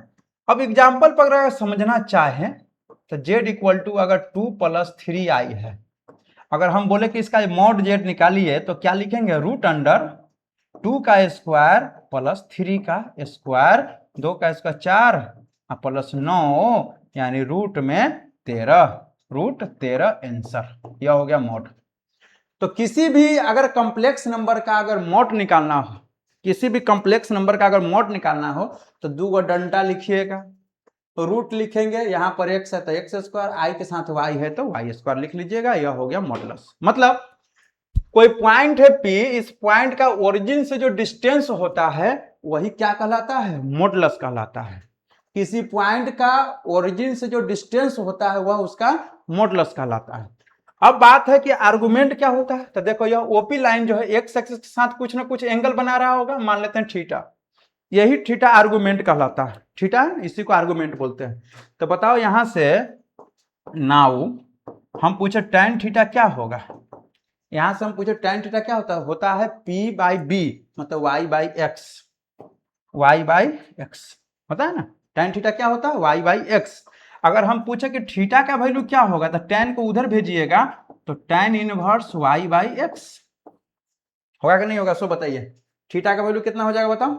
अब एग्जाम्पल पर अगर समझना चाहे तो z इक्वल टू अगर 2 प्लस 3i है, अगर हम बोले कि इसका मॉड z निकालिए तो क्या लिखेंगे? रूट अंडर 2 का स्क्वायर प्लस 3 का स्क्वायर, 2 का स्क्वायर 4 प्लस 9 यानी रूट में 13, रूट 13 आंसर। यह हो गया मॉड। तो किसी भी अगर कॉम्प्लेक्स नंबर का अगर मॉड निकालना हो, किसी भी कॉम्प्लेक्स नंबर का अगर मॉड निकालना हो तो 2 गो डंडा लिखिएगा, तो रूट लिखेंगे, यहां पर x है तो एक्स स्क्वायर, आई के साथ y है तो y स्क्वायर लिख लीजिएगा। यह हो गया मॉडुलस। मतलब कोई पॉइंट है P, इस पॉइंट का ओरिजिन से जो डिस्टेंस होता है वही क्या कहलाता है? मॉडुलस कहलाता है। किसी पॉइंट का ओरिजिन से जो डिस्टेंस होता है वह उसका मॉडुलस कहलाता है। अब बात है कि आर्गुमेंट क्या होता है, तो देखो यह ओपी लाइन जो है एक्स एक्सिस के साथ कुछ ना कुछ एंगल बना रहा होगा, मान लेते हैं थीटा, यही थीटा आर्गुमेंट कहलाता है। थीटा इसी को आर्गुमेंट बोलते हैं। तो बताओ यहां से नाउ हम पूछे tan थीटा क्या होगा, यहां से हम पूछे tan थीटा क्या होता है P बाई बी, मतलब y by x, y by x होता है ना। tan थीटा क्या होता है? y by x. अगर हम पूछे कि थीटा का वैल्यू क्या होगा तो tan को उधर भेजिएगा तो tan inverse y by x होगा कि नहीं होगा? सो बताइए थीटा का वैल्यू कितना हो जाएगा बताओ?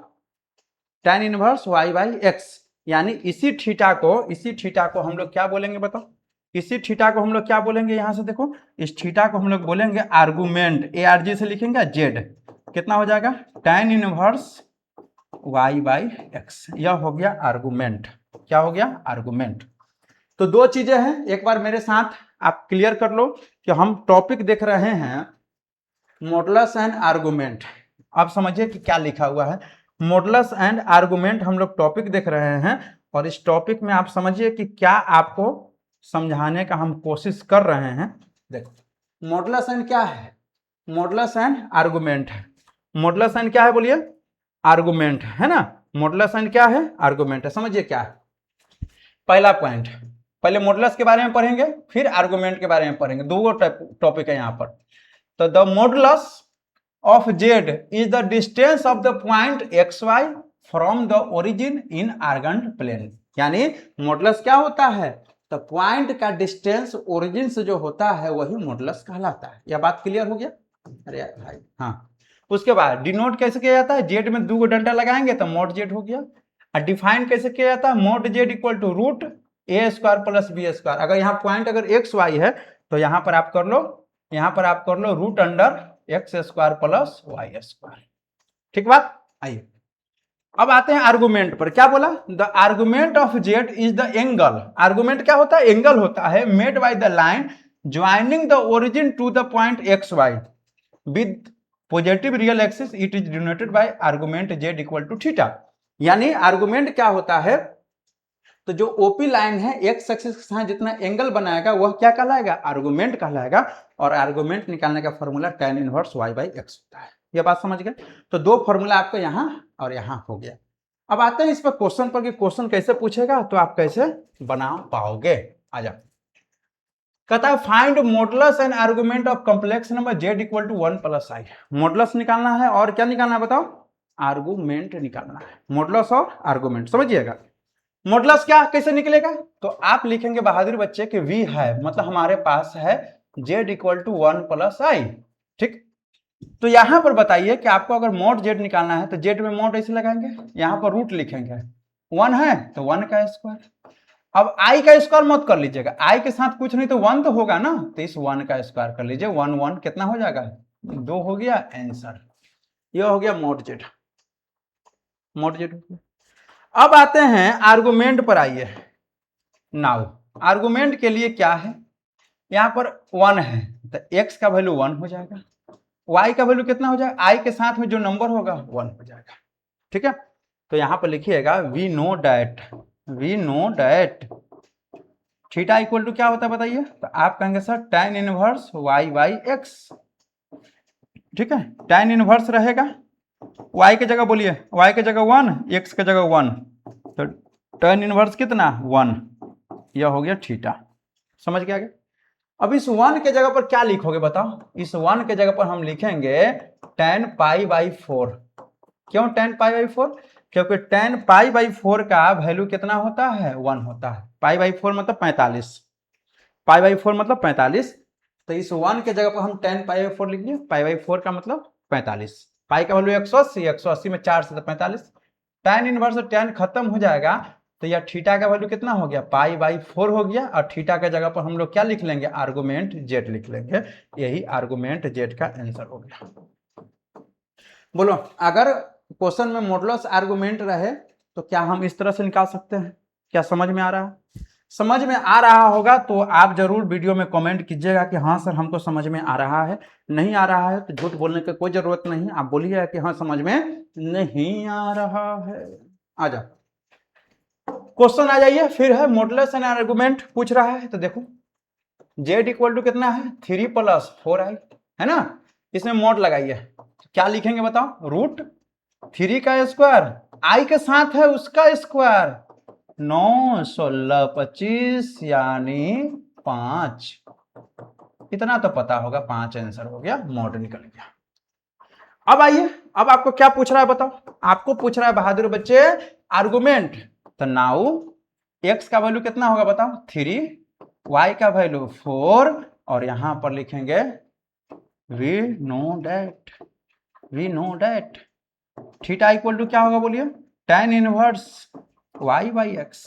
tan inverse y by x, यानी इसी थीटा को हम लोग क्या बोलेंगे बताओ? इसी थीटा को हम लोग क्या बोलेंगे? यहां से देखो, इस थीटा को हम लोग बोलेंगे आर्गुमेंट, ARG से लिखेंगे z, कितना हो जाएगा? tan inverse y by x. यह हो गया आर्गुमेंट। क्या हो गया? आर्गुमेंट। तो दो चीजें हैं, एक बार मेरे साथ आप क्लियर कर लो कि हम टॉपिक देख रहे हैं मॉडुलस एंड आर्गुमेंट। आप समझिए कि क्या लिखा हुआ है, मॉडुलस एंड आर्गुमेंट हम लोग टॉपिक देख रहे हैं, और इस टॉपिक में आप समझिए कि क्या आपको समझाने का हम कोशिश कर रहे हैं। देखो मॉडुलस एंड क्या है? मॉडुलस एंड आर्गुमेंट है। मॉडुलस एंड क्या है बोलिए? आर्गुमेंट है ना। मॉडुलस एंड क्या है? आर्गुमेंट है। समझिए क्या है पहला पॉइंट, पहले मॉडुलस के बारे में पढ़ेंगे फिर आर्गुमेंट के बारे में पढ़ेंगे, दो टॉपिक है यहाँ पर। तो the modulus of z is the distance of the point xy from the origin in argand plane, यानी मॉडुलस क्या होता है? तो पॉइंट का डिस्टेंस ओरिजिन से जो होता है वही मॉडुलस कहलाता है। यह बात क्लियर हो गया? अरे यार भाई, हाँ। उसके बाद डिनोट कैसे किया जाता है? जेड में 2 डंडा लगाएंगे तो मॉड जेड हो गया। और डिफाइन कैसे किया जाता है? Mod z equal to root a square plus b square. अगर यहाँ पॉइंट अगर एक्स वाई है तो यहाँ पर आप कर लो, यहाँ पर आप कर लो root under x square plus y square. ठीक बात? आइए अब आते हैं आर्गुमेंट पर। क्या बोला? The argument of z is the angle. Argument क्या होता है? एंगल होता है made by the line joining the origin to the point x y with positive real axis. It is denoted by argument z equal to theta. यानी argument क्या होता है? तो जो ओपी लाइन है एक्स एक्सिस के साथ जितना एंगल बनाएगा वह क्या कहलाएगा? आर्गुमेंट कहलाएगा। और आर्गुमेंट निकालने का formula tan inverse y by x होता है। यह बात समझ गए? तो दो फॉर्मूला आपको यहाँ और यहाँ हो गया। अब आते हैं इस पर क्वेश्चन पर कि क्वेश्चन कैसे पूछेगा तो आप कैसे बना पाओगे। आ जाओ। कहता है find modulus and argument of complex number z equal to 1 plus i. Modulus निकालना है और क्या निकालना है बताओ? आर्गुमेंट निकालना है। मॉडुलस और आर्गुमेंट समझिएगा। मॉडुलस क्या कैसे निकलेगा? तो आप लिखेंगे बहादुर बच्चे कि v है, मतलब हमारे पास है z इक्वल टू 1 प्लस आई। ठीक, तो यहां पर बताइए कि आपको अगर मॉड z निकालना है तो z में मॉड ऐसे लगाएंगे, यहां पर रूट लिखेंगे, 1 है तो 1 का स्क्वायर। अब i का स्क्वायर मत कर लीजिएगा, i के साथ कुछ नहीं तो 1 तो होगा ना, तो इस 1 का स्क्वायर कर लीजिए। 1 1 कितना हो जाएगा? 2 हो गया आंसर। यह हो गया मॉड z। मॉड z हो गया। अब आते हैं आर्गुमेंट पर। आइए नाउ आर्गुमेंट के लिए क्या है? यहां पर 1 है तो x का वैल्यू 1 हो जाएगा, y का वैल्यू कितना हो जाएगा? i के साथ में जो नंबर होगा 1 हो जाएगा। ठीक है, तो यहां पर लिखिएगा we know that theta equal to क्या होता है बताइए? तो आप कहेंगे sir tan inverse y by x. ठीक है, tan इनवर्स रहेगा, y के जगह बोलिए, y के जगह 1, x के जगह 1, तो tan इनवर्स कितना? 1। यह हो गया थीटा। समझ गया? अब इस 1 के जगह पर क्या लिखोगे बताओ? इस 1 के जगह पर हम लिखेंगे tan पाई बाई 4। क्यों tan पाई बाई 4? क्योंकि tan पाई बाई 4 का वैल्यू कितना होता है? 1 होता है। पाई बाई 4 मतलब 45, पाई बाई 4 मतलब 45। तो इस 1 के जगह पर हम tan पाई बाई 4 लिख लिया। पाई बाई 4 का मतलब 45, पाई का वैल्यू 180, 180 में 4 से तो 45। tan इनवर्स tan खत्म हो जाएगा तो यह थीटा का वैल्यू कितना हो गया? पाई बाई 4 हो गया। और थीटा के जगह पर हम लोग क्या लिख लेंगे? आर्गुमेंट जेड लिख लेंगे। यही आर्गुमेंट जेड का आंसर हो गया। बोलो, अगर क्वेश्चन में मॉडुलस आर्गुमेंट रहे तो क्या हम इस तरह से निकाल सकते हैं? क्या समझ में आ रहा है? समझ में आ रहा होगा तो आप जरूर वीडियो में कमेंट कीजिएगा कि हाँ सर हमको समझ में आ रहा है। नहीं आ रहा है तो झूठ बोलने की कोई जरूरत नहीं, आप बोलिए कि हाँ समझ में नहीं आ रहा है। आ जाओ क्वेश्चन आ जाइए। फिर है मॉडुलस एंड आर्गुमेंट पूछ रहा है, तो देखो z इक्वल टू कितना है? 3 प्लस 4i है ना। इसमें मॉड लगाइए, क्या लिखेंगे बताओ? रूट 3 का स्क्वायर, i के साथ है उसका स्क्वायर, 9 16 25 यानी 5। इतना तो पता होगा, 5 आंसर हो गया, मॉड निकल गया। अब आइए, अब आपको क्या पूछ रहा है बताओ? आपको पूछ रहा है बहादुर बच्चे आर्गुमेंट। तो नाउ x का वैल्यू कितना होगा बताओ? 3, y का वैल्यू 4, और यहां पर लिखेंगे we know that theta equal to क्या होगा बोलिए? tan inverse y by x.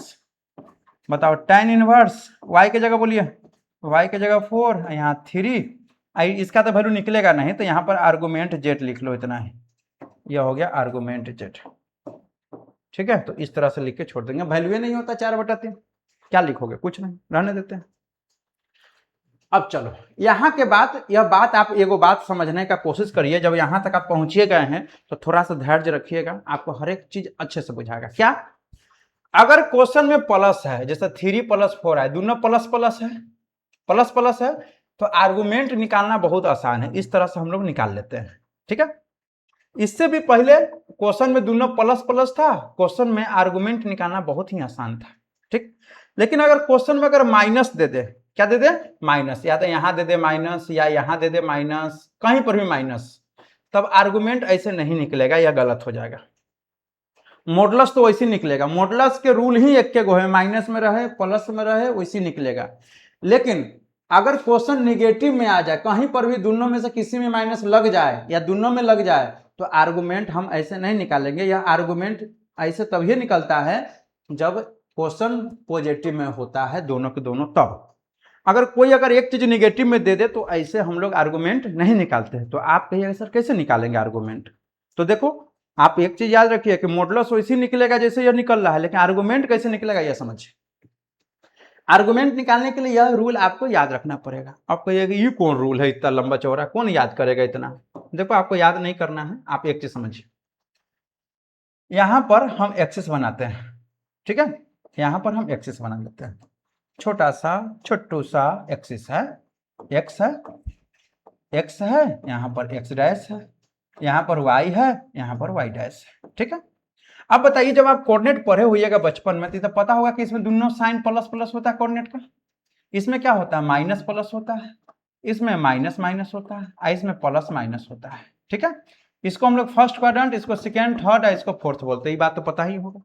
बताओ tan इनवर्स y के जगह बोलिए, y के जगह 4, यहाँ 3, इसका तो वैल्यू निकलेगा नहीं तो यहाँ पर आर्गुमेंट जेड लिख लो, इतना ही। यह हो गया आर्गुमेंट जेड। ठीक है, तो इस तरह से लिख के छोड़ देंगे। वैल्यू नहीं होता 4/3, क्या लिखोगे? कुछ नहीं, रहने देते हैं। अब चलो यहाँ के बाद यह बात आप एगो बात समझने का कोशिश करिए। जब यहां तक आप पहुंचिए गए हैं तो थोड़ा सा धैर्य रखिएगा, आपको हर एक चीज अच्छे से बुझाएगा। क्या? अगर क्वेश्चन में प्लस है, जैसे 3 प्लस 4 है, दोनों प्लस प्लस है, प्लस प्लस है, तो आर्गुमेंट निकालना बहुत आसान है। इस तरह से हम लोग निकाल लेते हैं। ठीक है, इससे भी पहले क्वेश्चन में दोनों प्लस प्लस था, क्वेश्चन में आर्गुमेंट निकालना बहुत ही आसान था। ठीक, लेकिन अगर क्वेश्चन में अगर माइनस दे दे, क्या दे दे? माइनस, या तो यहां दे दे माइनस या यहां दे दे माइनस, कहीं पर भी माइनस, तब आर्गुमेंट ऐसे नहीं निकलेगा, यह गलत हो जाएगा। मॉडुलस तो वैसे निकलेगा, मॉडुलस के रूल ही एक के गो है, माइनस में रहे प्लस में रहे वैसे निकलेगा। लेकिन अगर क्वेश्चन निगेटिव में आ जाए, कहीं पर भी दोनों में से किसी में माइनस लग जाए या दोनों में लग जाए, तो आर्गुमेंट हम ऐसे नहीं निकालेंगे। यह आर्गुमेंट ऐसे तभी निकलता है जब क्वेश्चन पॉजिटिव में होता है, दोनों के दोनों। तब अगर एक चीज निगेटिव में दे दे तो ऐसे हम लोग आर्गुमेंट नहीं निकालते हैं। तो आप कहिएगा सर कैसे निकालेंगे आर्गुमेंट? तो देखो, आप एक चीज याद रखिए कि मॉडुलस वैसे निकलेगा जैसे यह निकल रहा है, लेकिन आर्गुमेंट कैसे निकलेगा यह समझिए। आर्गुमेंट निकालने के लिए यह रूल आपको याद रखना पड़ेगा। आप कहिएगा ये कौन रूल है इतना लंबा चौड़ा, कौन याद करेगा इतना? देखो, आपको याद नहीं करना है, आप एक चीज समझिए। यहां पर हम एक्सिस बनाते हैं, ठीक है? यहां पर हम एक्सिस बना लेते हैं, छोटा सा छोटू सा एक्सिस है, एक्स है, एक्स है, यहां पर एक्स डैश है, यहां पर वाई है, यहां पर वाई डैश है, ठीक है? अब बताइए, जब आप कोऑर्डिनेट पढ़े हुएगा बचपन में तो पता होगा कि इसमें दोनों साइन प्लस प्लस होता है कोऑर्डिनेट का। इसमें क्या होता है? माइनस प्लस होता है, इसमें माइनस माइनस होता है, इसमें प्लस माइनस होता है, ठीक है? इसको हम लोग फर्स्ट क्वाड्रेंट, इसको सेकेंड, थर्ड, इसको फोर्थ बोलते हैं। ये बात तो पता ही होगा।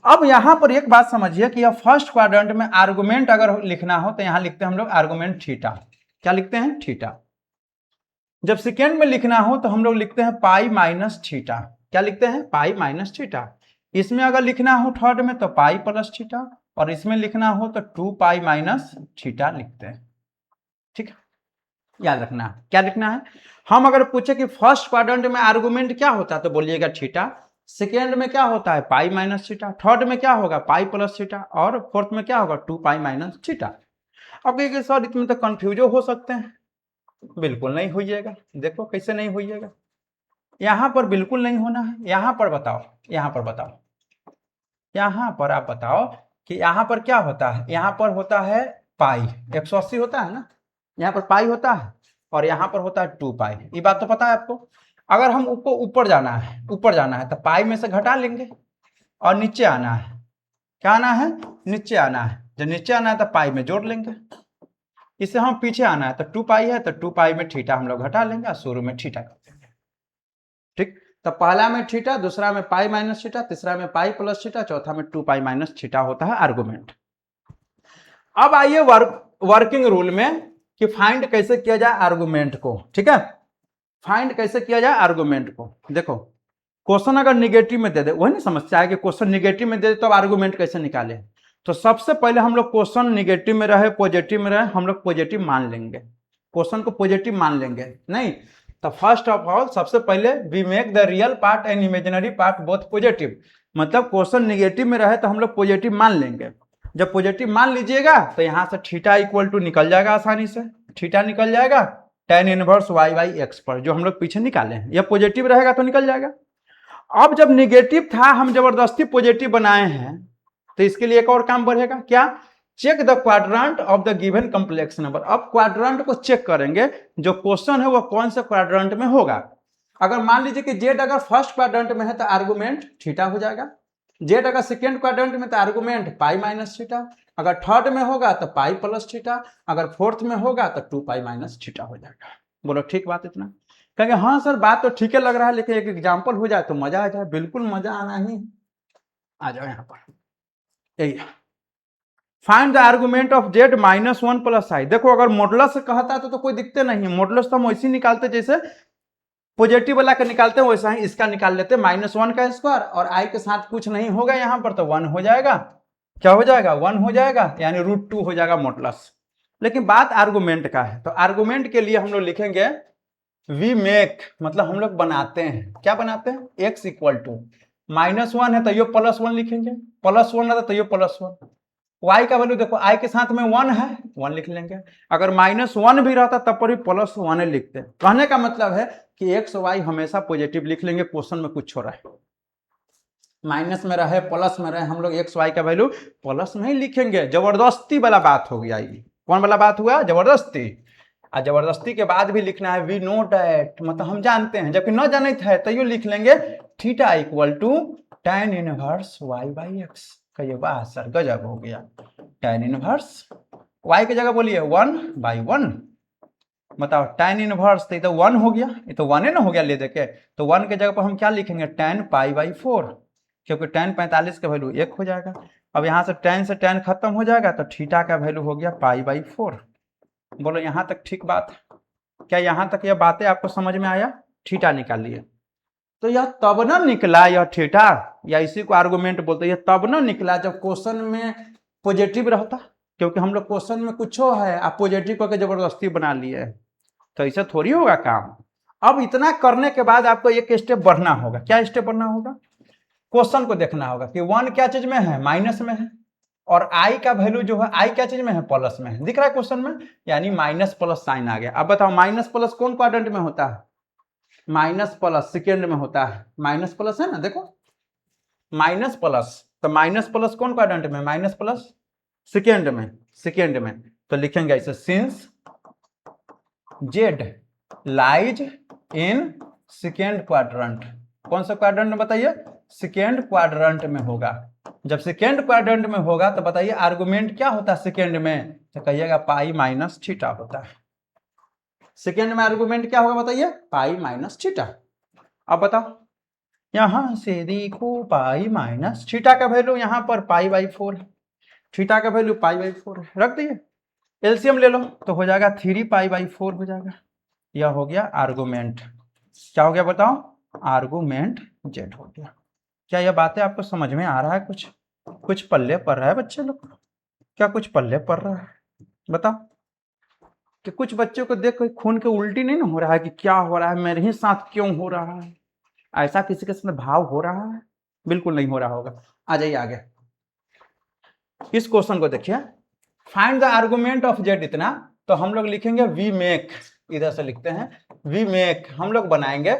अब यहां पर एक बात समझिए कि यह फर्स्ट क्वाड्रेंट में आर्गुमेंट अगर लिखना हो तो यहां लिखते हैं हम लोग आर्गुमेंट थीटा। क्या लिखते हैं? थीटा। जब सेकेंड में लिखना हो तो हम लोग लिखते हैं पाई माइनस थीटा। क्या लिखते हैं? पाई माइनस थीटा। इसमें अगर लिखना हो थर्ड में तो पाई प्लस थीटा, और इसमें लिखना हो तो 2 पाई माइनस थीटा लिखते हैं, ठीक है? याद रखना है। क्या लिखना है? हम अगर पूछे कि फर्स्ट क्वाड्रेंट में आर्गुमेंट क्या होता है तो बोलिएगा थीटा, सेकेंड में क्या होता है? पाई माइनस थीटा, थर्ड में क्या होगा? पाई प्लस थीटा, और फोर्थ में क्या होगा? 2 पाई माइनस थीटा। अब कहिए सर इसमें तो कंफ्यूज हो सकते हैं। बिल्कुल नहीं होइएगा। देखो कैसे नहीं होइएगा, यहां पर बिल्कुल नहीं होना है। यहां पर बताओ, यहां पर बताओ, यहां पर आप बताओ कि यहां पर क्या होता है? यहां पर होता है पाई, 180 होता है ना, यहां पर पाई होता है, और यहां पर होता है 2 पाई। ये बात तो पता है आपको। अगर हम ऊपर जाना है, ऊपर जाना है तो पाई में से घटा लेंगे, और नीचे आना है, क्या आना है? नीचे आना है। जब नीचे आना है तो पाई में जोड़ लेंगे। इससे हम पीछे आना है तो 2 पाई है तो 2 पाई में थीटा हम लोग घटा लेंगे और शुरू में थीटा कर देंगे, ठीक? तो पहला में थीटा, दूसरा में पाई माइनस थीटा, तीसरा में पाई प्लस थीटा, चौथा में 2 पाई माइनस थीटा होता है आर्गुमेंट। अब आइए वर्किंग रूल में कि फाइंड कैसे किया जाए आर्गुमेंट को, ठीक है? फाइंड कैसे किया जाए आर्गुमेंट को। देखो, क्वेश्चन अगर निगेटिव में दे दे, वही ना समस्या है कि क्वेश्चन निगेटिव में दे दे तो आर्गुमेंट कैसे निकाले। तो सबसे पहले हम लोग क्वेश्चन निगेटिव में रहे पॉजिटिव में रहे, हम लोग पॉजिटिव मान लेंगे, क्वेश्चन को पॉजिटिव मान लेंगे। नहीं तो फर्स्ट ऑफ ऑल सबसे पहले we make the real part and imaginary part both positive. मतलब क्वेश्चन निगेटिव में रहे तो हम लोग पॉजिटिव मान लेंगे। जब पॉजिटिव मान लीजिएगा तो यहां से थीटा इक्वल टू निकल जाएगा, आसानी से थीटा निकल जाएगा tan inverse y by x पर, जो हम लोग पीछे निकाले हैं। यह पॉजिटिव रहेगा तो निकल जाएगा। अब जब निगेटिव था हम जबरदस्ती पॉजिटिव बनाए हैं, तो इसके लिए एक और काम बढ़ेगा। क्या? Check the quadrant of the given complex number. अब क्वाड्रेंट को चेक करेंगे, जो क्वेश्चन है वो कौन से क्वाड्रेंट में होगा। अगर मान लीजिए कि जेड अगर फर्स्ट क्वाड्रेंट में है तो आर्गुमेंट थीटा हो जाएगा, जेड अगर सेकेंड क्वाड्रेंट में तो आर्गुमेंट पाई माइनस थीटा, अगर थर्ड में होगा तो पाई प्लस थीटा, अगर फोर्थ में होगा तो 2 पाई माइनस थीटा हो जाएगा। बोलो ठीक बात इतना? कहेंगे हाँ सर बात तो ठीक है लग रहा है, लेकिन एक एग्जाम्पल हो जाए तो मजा आ जाए। बिल्कुल मजा आना ही, आ जाओ यहाँ पर। यही find the argument of z minus 1 plus i. देखो अगर मॉडुलस से कहता तो कोई दिक्कत नहीं है, मॉडुलस तो हम वैसे निकालते जैसे पॉजिटिव वाला का निकालते हैं वैसा ही इसका निकाल लेते हैं, -1 का स्क्वायर, और आई के साथ कुछ नहीं होगा यहाँ पर तो 1 हो जाएगा। क्या हो जाएगा? 1 हो जाएगा, यानी √2 हो जाएगा मॉडुलस। लेकिन बात आर्गुमेंट का है, तो आर्गुमेंट के लिए हम लोग लिखेंगे वी मेक, मतलब हम लोग बनाते हैं। क्या बनाते हैं? x इक्वल टू -1 है तो ये +1 लिखेंगे, +1 है तो ये +1। y का वैल्यू देखो, i के साथ में 1 है, 1 लिख लेंगे। अगर -1 भी रहता तब पर भी +1 लिखते। कहने का मतलब है कि x y हमेशा पॉजिटिव लिख लेंगे, क्वेश्चन में कुछ हो रहा है माइनस में रहे प्लस में रहे, हम लोग x y का वैल्यू प्लस में ही लिखेंगे। जबरदस्ती वाला बात हो गया। ये कौन वाला बात हुआ? जबरदस्ती। और जबरदस्ती के बाद भी लिखना है वी नो डैट, मतलब हम जानते हैं, जबकि न जाने थे तो ये लिख लेंगे theta equal to tan inverse y by x. कहिए वाह सर गजब हो गया। tan इनवर्स y की जगह बोलिए 1/1, बताओ tan इनवर्स तो 1 हो गया, ये तो 1 ना हो गया ले देके, तो 1 के जगह पर हम क्या लिखेंगे? tan pi by 4। क्योंकि tan 45 का वैल्यू 1 हो जाएगा। अब यहाँ से tan खत्म हो जाएगा तो थीटा का वैल्यू हो गया π/4। बोलो यहाँ तक ठीक बात है? क्या यहाँ तक यह बातें आपको समझ में आया? थीटा निकाल लिए तो यह तब ना निकला यह थीटा, या इसी को आर्गुमेंट बोलते हैं, यह तब ना निकला जब क्वेश्चन में पॉजिटिव रहता, क्योंकि हम लोग क्वेश्चन में कुछ है आप पॉजिटिव करके जबरदस्ती बना लिए, तो ऐसा थोड़ी होगा काम। अब इतना करने के बाद आपको एक स्टेप बढ़ना होगा। क्या स्टेप बढ़ना होगा? क्वेश्चन को देखना होगा कि 1 क्या चीज में है? माइनस में है, और आई का वैल्यू जो है आई क्या चीज में है? प्लस में है। दिख रहा है क्वेश्चन में, यानी माइनस प्लस साइन आ गया। अब बताओ माइनस प्लस कौन क्वाड्रेंट में होता है? माइनस प्लस सेकेंड में होता है। माइनस प्लस है ना, देखो माइनस प्लस, तो माइनस प्लस कौन क्वाड्रेंट में? माइनस प्लस सेकेंड में। सेकेंड में तो लिखेंगे ऐसे, since z lies in second quadrant. कौन सा क्वाड्रेंट में बताइए? सेकेंड क्वाड्रेंट में होगा। जब सेकेंड क्वाड्रेंट में होगा तो बताइए आर्गुमेंट क्या होता है सेकेंड में? तो कहिएगा π-θ होता है। सेकेंड में आर्गुमेंट क्या होगा बताइए? π-θ। अब बताओ यहां से देखो π-θ का वैल्यू यहां पर π/4 है, थीटा का वैल्यू π/4 है, रख दिए। एलसीएम ले लो तो हो जाएगा 3π/4 हो जाएगा। यह हो गया आर्गुमेंट। क्या हो गया बताओ? आर्गुमेंट जेड हो गया। क्या यह बातें आपको समझ में आ रहा है? कुछ पल्ले पड़ रहा है बच्चे लोग? क्या कुछ पल्ले पड़ रहा है? बताओ कि कुछ बच्चों को देख कोई खून के उल्टी नहीं ना हो रहा है कि क्या हो रहा है, मेरे ही साथ क्यों हो रहा है? ऐसा किसी के साथ भाव हो रहा है? बिल्कुल नहीं हो रहा होगा। आ जाइए आगे, इस क्वेश्चन को देखिए। Find the argument of Z इतना, तो हम लोग लिखेंगे वी मेक, इधर से लिखते हैं वी मेक, हम लोग बनाएंगे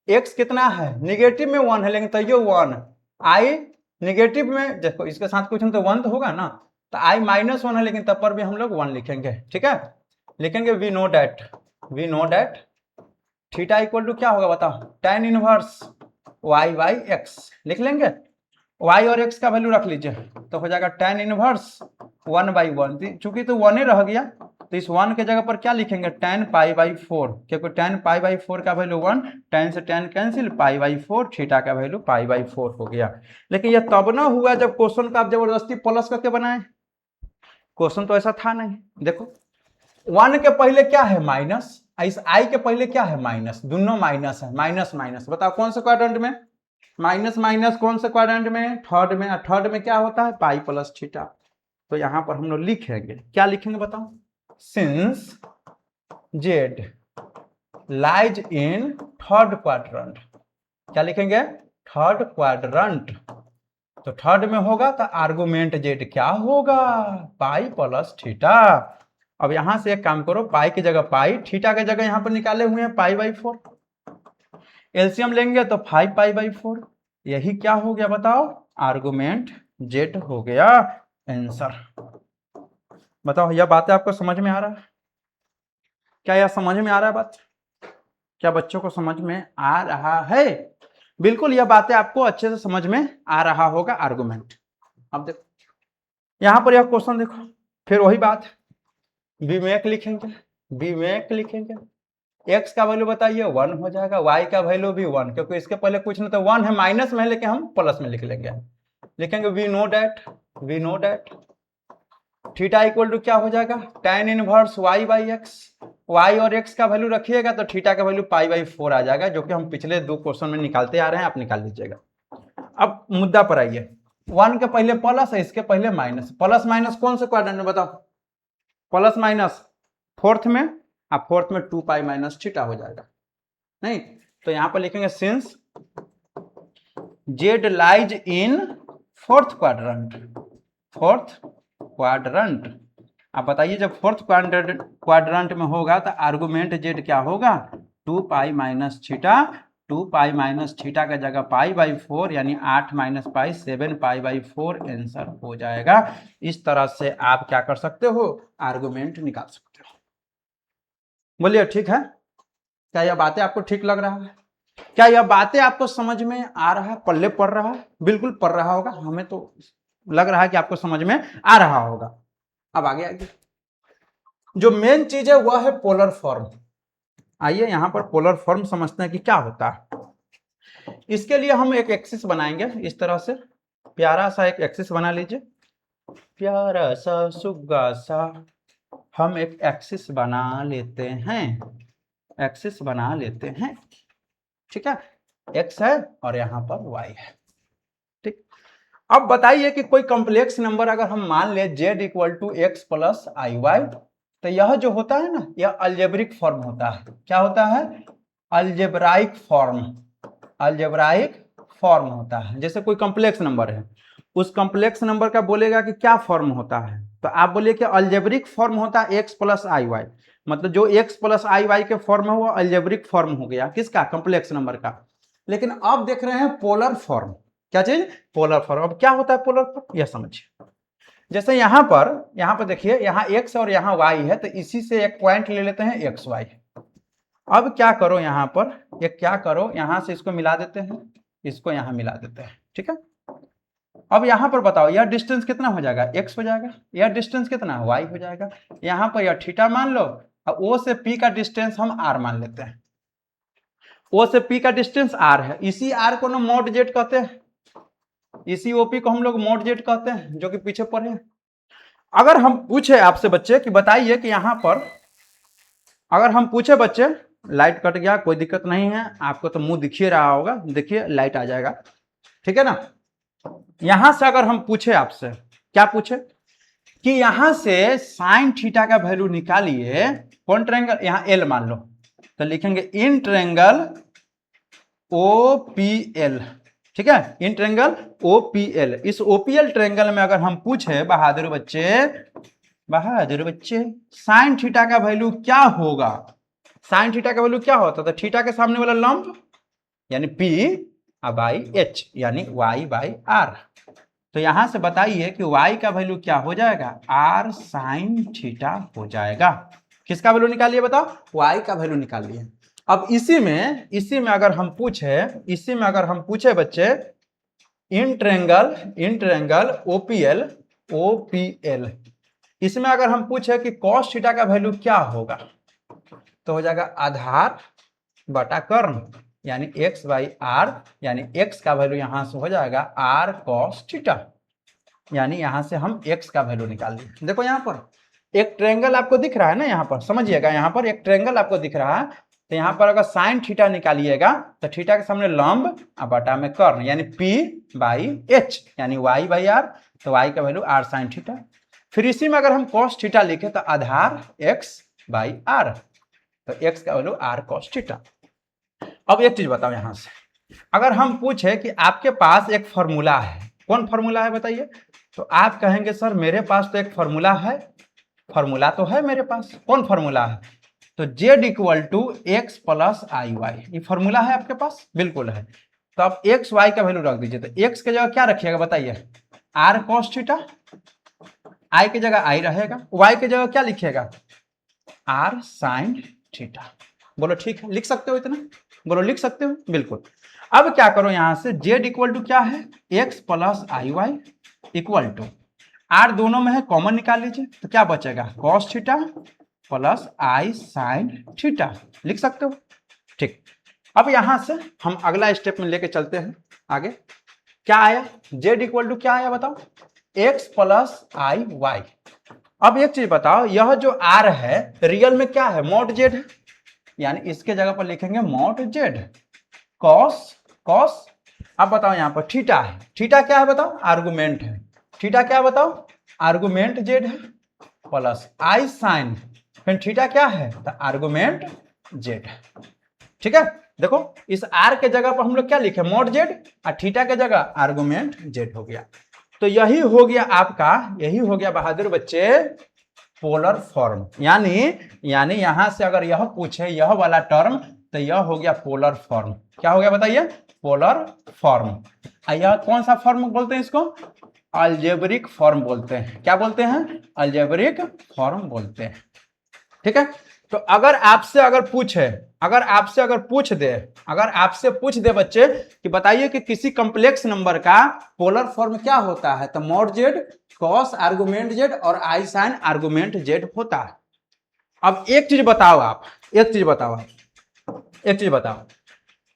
एक्स कितना है? निगेटिव में 1 है, लेकिन तैयो 1, आई निगेटिव में देखो इसके साथ कुछ तो 1 तो होगा ना, तो आई -1 है, लेकिन तब पर भी हम लोग 1 लिखेंगे। ठीक है, लिखेंगे we know that theta equal to क्या होगा बताओ? tan इनवर्स y/x लिख लेंगे। y और x का वैल्यू रख लीजिए तो हो जाएगा tan इनवर्स 1/1, चूंकि तो 1 ही रह गया तो इस 1 के जगह पर क्या लिखेंगे? tan π/4, क्योंकि tan π/4 का वैल्यू 1, tan से tan कैंसिल, π/4, थीटा का वैल्यू π/4 हो गया। लेकिन यह तब ना हुआ जब क्वेश्चन का आप जबरदस्ती प्लस करके बनाए। क्वेश्चन तो ऐसा था नहीं। देखो 1 के पहले क्या है? माइनस, इस आई के पहले क्या है? माइनस, दोनों माइनस है, माइनस माइनस। बताओ कौन से क्वाड्रेंट में? माइनस माइनस कौन से क्वाड्रेंट में? थर्ड में। थर्ड में क्या होता है? Pi plus theta. तो यहां पर हम लोग लिखेंगे, क्या लिखेंगे बताओ? Since z lies in third quadrant. क्या लिखेंगे? Third quadrant. तो थर्ड में होगा तो आर्गुमेंट जेड क्या होगा? Pi plus theta. अब यहां से एक काम करो, पाई की जगह पाई, थीटा की जगह यहां पर निकाले हुए हैं π/4, एलसीएम लेंगे तो 5π/4। यही क्या हो गया बताओ? आर्गुमेंट जेड हो गया आंसर। बताओ यह बातें आपको समझ में आ रहा है? क्या यह समझ में आ रहा है बात? क्या बच्चों को समझ में आ रहा है? बिल्कुल यह बातें आपको अच्छे से समझ में आ रहा होगा आर्गुमेंट। अब देखो यहां पर यह क्वेश्चन देखो, फिर वही बात, वी मेक लिखेंगे, x का वैल्यू बताइए 1 हो जाएगा, y का वैल्यू भी 1, क्योंकि इसके पहले कुछ नहीं तो 1 है, माइनस में है, लेकिन हम प्लस में लिख लेंगे। लिखेंगे we know that theta equal to क्या हो जाएगा? tan इनवर्स y/x, y और x का वैल्यू रखिएगा तो थीटा का वैल्यू π/4 आ जाएगा, जो कि हम पिछले 2 क्वेश्चन में निकालते आ रहे हैं, आप निकाल लीजिएगा। अब मुद्दा पर आइए, 1 के पहले प्लस है, इसके पहले माइनस, प्लस माइनस कौन से क्वाड्रेंट में बताओ? प्लस माइनस फोर्थ में, आप फोर्थ में 2π-θ हो जाएगा। नहीं तो यहां पर लिखेंगे since z lies in fourth quadrant. आप बताइए जब फोर्थ क्वाड्रेंट में होगा तो आर्गुमेंट जेड क्या होगा? 2π-θ, 2π-θ का जगह π/4, यानी 8 - π 7π/4 आंसर हो जाएगा। इस तरह से आप क्या कर सकते हो? आर्गुमेंट निकाल सकते हो। बोलिए ठीक है? क्या यह बातें आपको ठीक लग रहा है? क्या यह बातें आपको समझ में आ रहा है? पल्ले पड़ रहा है? बिल्कुल पड़ रहा होगा, हमें तो लग रहा है कि आपको समझ में आ रहा होगा। अब आगे जो मेन चीज है वह है पोलर फॉर्म। आइए यहां पर पोलर फॉर्म समझते हैं कि क्या होता है। इसके लिए हम एक एक्सिस बनाएंगे इस तरह से, प्यारा सा एक एक्सिस बना लीजिए, प्यारा सा सुग्गा सा हम एक एक्सिस बना लेते हैं, एक्सिस बना लेते हैं। ठीक है, एक्स है और यहाँ पर वाई है। ठीक, अब बताइए कि कोई कॉम्प्लेक्स नंबर अगर हम मान ले z equal to x plus i y, तो यह जो होता है ना, यह अलजेब्रिक फॉर्म होता है। क्या होता है? अलजेब्राइक फॉर्म, अलजेब्राइक फॉर्म होता है। जैसे कोई कॉम्प्लेक्स नंबर है, उस कॉम्प्लेक्स नंबर का बोलेगा कि क्या फॉर्म होता है, तो आप बोलिए कि अलजेब्रिक फॉर्म होता है एक्स प्लस आई वाई, मतलब जो एक्स प्लस आई वाई के फॉर्म है वो अलजेब्रिक फॉर्म हो गया, किसका? कॉम्प्लेक्स नंबर का। लेकिन अब देख रहे हैं पोलर फॉर्म। क्या चीज? Polar form. अब क्या होता है पोलर फॉर्म, यह समझिए। जैसे यहां पर देखिए, यहाँ x और यहाँ y है, तो इसी से एक पॉइंट ले लेते हैं एक्स वाई। अब क्या करो, यहाँ पर एक क्या करो, यहां से इसको मिला देते हैं, इसको यहां मिला देते हैं। ठीक है, अब यहां पर बताओ यह डिस्टेंस कितना हो जाएगा? x हो जाएगा। यह डिस्टेंस कितना? y हो जाएगा। यहां पर यह थीटा मान लो, और o से p का डिस्टेंस हम r मान लेते हैं। o से p का डिस्टेंस r है, इसी r को ना मोड जेड कहते हैं, इसी OP को हम लोग मोड जेड कहते हैं, जो कि पीछे पर है। अगर हम पूछे आपसे बच्चे कि बताइए कि यहां पर, अगर हम पूछे बच्चे, लाइट कट गया कोई दिक्कत नहीं है, आपको तो मुंह दिखिए रहा होगा, देखिए लाइट आ जाएगा। ठीक है ना, यहां से अगर हम पूछे आपसे, क्या पूछे कि यहां से साइन थीटा का वैल्यू निकालिए, कौन ट्रायंगल, यहां एल मान लो, तो लिखेंगे इन ट्रायंगल OPL। ठीक है, इन ट्रायंगल OPL। इस OPL ट्रायंगल में अगर हम पूछे बहादुर बच्चे साइन थीटा का वैल्यू क्या होगा, साइन थीटा का वैल्यू क्या होता है, तो थीटा के सामने वाला लंब यानी P बाई H यानी y बाई R। तो यहां से बताइए कि y का वैल्यू क्या हो जाएगा? R साइन थीटा हो जाएगा। किसका वैल्यू निकालिए बताओ? y का वैल्यू निकालिए। अब इसी में अगर हम पूछे बच्चे इन ट्रायंगल OPL, इसमें अगर हम पूछे कि cos थीटा का वैल्यू क्या होगा, तो हो जाएगा आधार बटा कर्ण यानी x बाई r, यानी x का वैल्यू यहां से हो जाएगा r cos थीटा, यानी यहां से हम x का वैल्यू निकाल लिए। देखो यहां पर एक ट्रायंगल आपको दिख रहा है ना, यहां पर समझिएगा, यहां पर एक ट्रायंगल आपको दिख रहा है, तो यहां पर अगर साइन थीटा निकालिएगा तो थीटा के सामने लंब और बटा में कर्ण यानी P बाई H यानी y बाई r, तो y का वैल्यू r साइन थीटा। फिर इसी में अगर हम cos थीटा लिखे तो आधार x बाई r, तो x का वैल्यू r cos थीटा। अब एक चीज बताओ, यहां से अगर हम पूछे कि आपके पास एक फॉर्मूला है, कौन फॉर्मूला है बताइए, तो आप कहेंगे सर मेरे पास तो एक फॉर्मूला है, फॉर्मूला तो है मेरे पास, कौन फॉर्मूला है, तो z equal to x plus i y, ये फॉर्मूला है आपके पास, बिल्कुल है। तो आप एक्स वाई का वैल्यू रख दीजिए, तो एक्स के जगह क्या रखिएगा बताइए? r cos थीटा, आई की जगह आई रहेगा, y की जगह क्या लिखिएगा? r sin theta. बोलो ठीक है, लिख सकते हो इतना? बोलो लिख सकते हो, बिल्कुल। अब क्या करो, यहां से z इक्वल टू क्या है? x plus i y equal to r दोनों में है, कॉमन निकाल लीजिए, तो क्या बचेगा? cos theta plus i sine theta, लिख सकते हो? ठीक, अब यहां से हम अगला स्टेप में लेके चलते हैं आगे। क्या आया? z इक्वल टू क्या आया बताओ? x plus i Y. अब एक चीज बताओ, यह जो r है रियल में क्या है? मॉड z है, यानी इसके जगह पर लिखेंगे मॉड z कॉस। अब बताओ यहां पर थीटा है, थीटा क्या है बताओ? आर्गुमेंट है, थीटा क्या बताओ? आर्गुमेंट z है, प्लस आई साइन, फिर थीटा क्या है? तो आर्गुमेंट z। ठीक है, देखो इस r के जगह पर हम लोग क्या लिखे? मॉड z, और थीटा के जगह आर्गुमेंट z हो गया। तो यही हो गया आपका, यही हो गया बहादुर बच्चे पोलर फॉर्म। यानी यहां से अगर यह पूछे यह वाला टर्म, तो यह हो गया पोलर फॉर्म। क्या हो गया बताइए? Polar form. यह कौन सा फॉर्म बोलते हैं? इसको अलजेब्रिक फॉर्म बोलते हैं। क्या बोलते हैं? अलजेब्रिक फॉर्म बोलते हैं। ठीक है, तो अगर आपसे पूछ दे बच्चे कि बताइए कि किसी कॉम्प्लेक्स नंबर का पोलर फॉर्म क्या होता है, तो mod Z cos argument Z और आई साइन आर्गुमेंट जेड होता है। अब एक चीज बताओ,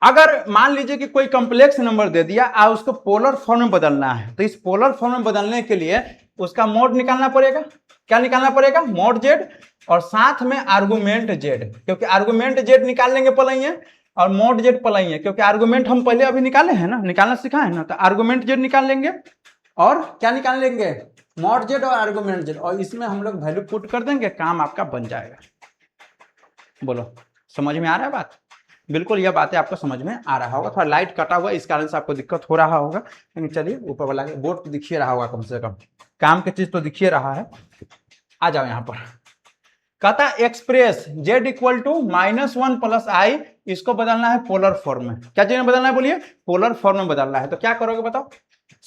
अगर मान लीजिए कि कोई कॉम्प्लेक्स नंबर दे दिया और उसको पोलर फॉर्म में बदलना है, तो इस पोलर फॉर्म में बदलने के लिए उसका मोड निकालना पड़ेगा। क्या निकालना पड़ेगा? मोड जेड और साथ में आर्गुमेंट जेड, क्योंकि आर्गुमेंट जेड निकाल लेंगे पलाइए और मोड जेड पलाइए, क्योंकि आर्गुमेंट हम पहले अभी निकाले हैं ना, निकालना सिखाए ना, तो आर्गुमेंट जेड निकाल लेंगे और क्या निकाल लेंगे? मोड जेड और आर्गुमेंट जेड, और इसमें हम लोग वैल्यू पुट कर देंगे, काम आपका बन जाएगा। बोलो समझ में आ रहा है बात? बिल्कुल यह बातें आपको समझ में आ रहा होगा। थोड़ा लाइट कटा हुआ इस कारण से आपको दिक्कत हो रहा होगा, लेकिन चलिए ऊपर वाला बोर्ड तो दिखिए रहा होगा, कम से कम काम की चीज तो दिखिए रहा है। आ जाओ यहाँ पर, कहता express z equal to -1 plus i, इसको बदलना है पोलर फॉर्म में। क्या चीज में बदलना है? बोलिए, पोलर फॉर्म में बदलना है। तो क्या करोगे बताओ?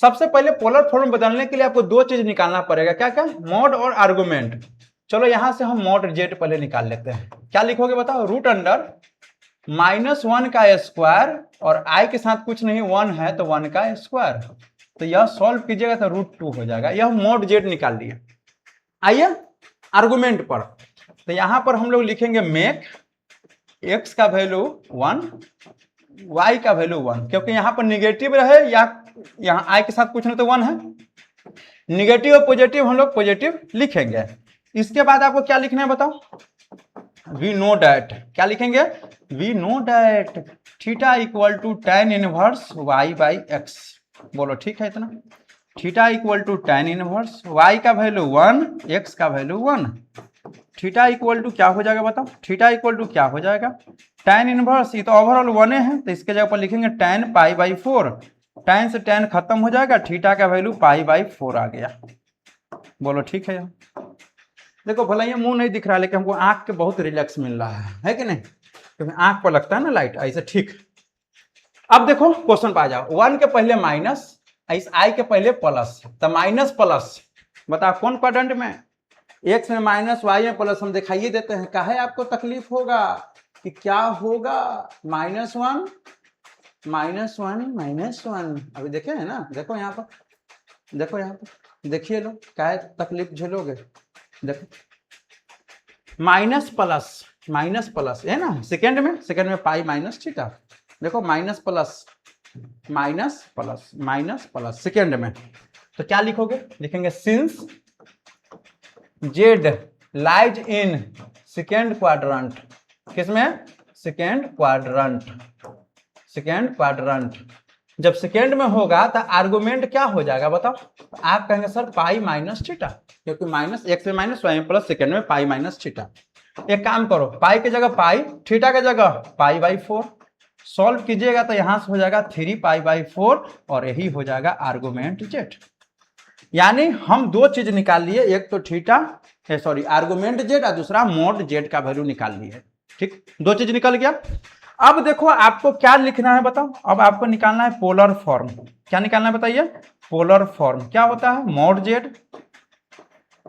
सबसे पहले पोलर फॉर्म में बदलने के लिए आपको दो चीज निकालना पड़ेगा। क्या क्या? मोड और आर्गुमेंट। चलो यहां से हम मोड जेड पहले निकाल लेते हैं। क्या लिखोगे बताओ? रूट अंडर -1 का स्क्वायर, और आई के साथ कुछ नहीं 1 है तो 1 का स्क्वायर, तो यह सॉल्व कीजिएगा तो √2 हो जाएगा। यह मोड जेड निकाल दिए। आइए आर्गुमेंट पर, तो यहां पर हम लोग लिखेंगे मेक x का वैल्यू 1, y का वैल्यू 1, क्योंकि यहां पर निगेटिव रहे या यहां i के साथ कुछ नहीं तो 1 है। निगेटिव और पॉजिटिव हम लोग पॉजिटिव लिखेंगे। इसके बाद आपको क्या लिखना है बताओ? वी नो डैट, क्या लिखेंगे? We know that theta equal to tan inverse y by x. बोलो ठीक है इतना? Theta equal to tan inverse y का वैल्यू 1, x का वैल्यू 1। थीटा इक्वल टू क्या हो जाएगा बताओ? थीटा इक्वल टू क्या हो जाएगा? tan इनवर्स, ये तो ओवरऑल 1 है, तो इसके जगह पर लिखेंगे tan पाई बाई 4। tan से tan खत्म हो जाएगा, थीटा का वैल्यू पाई बाई 4 आ गया। बोलो ठीक है? देखो भला ये मुंह नहीं दिख रहा, लेकिन हमको आंख के बहुत रिलैक्स मिल रहा है कि नहीं? क्योंकि आंख पर लगता है ना लाइट, ऐसे ठीक। अब देखो क्वेश्चन पे आ जाओ। 1 के पहले माइनस, इस आई के पहले प्लस, तो माइनस प्लस बताओ कौन क्वाड्रेंट में? एक्स में माइनस, वाई में प्लस। हम दिखाइए देते हैं, काहे आपको तकलीफ होगा कि क्या होगा? -1 -1 अभी देखे है ना? देखो यहाँ पर, देखो यहाँ पर, देखिए लो काहे तकलीफ झेलोगे। देखो माइनस प्लस है ना, सेकेंड में पाई माइनस थीटा। देखो माइनस प्लस सेकेंड में, तो क्या लिखोगे? लिखेंगे since z lies in second quadrant. किसमें? Second quadrant. जब सेकेंड में होगा तो आर्गुमेंट क्या हो जाएगा बताओ? आप कहेंगे सर पाई माइनस थीटा, क्योंकि माइनस एक्स में माइनस, वाई में प्लस, सेकेंड में पाई माइनस थीटा। एक काम करो, पाई के जगह पाई, थीटा के जगह पाई बाई 4 सॉल्व कीजिएगा तो यहां से हो जाएगा 3 पाई बाई 4, और यही हो जाएगा आर्गुमेंट जेड। यानी हम दो चीज निकाल लिए, एक तो थीटा सॉरी आर्गुमेंट जेड, और दूसरा मोड जेड का वैल्यू निकाल लिए। ठीक, दो चीज निकल गया। अब देखो आपको क्या लिखना है बताओ? अब आपको निकालना है पोलर फॉर्म। क्या निकालना है बताइए? पोलर फॉर्म क्या होता है? Mod z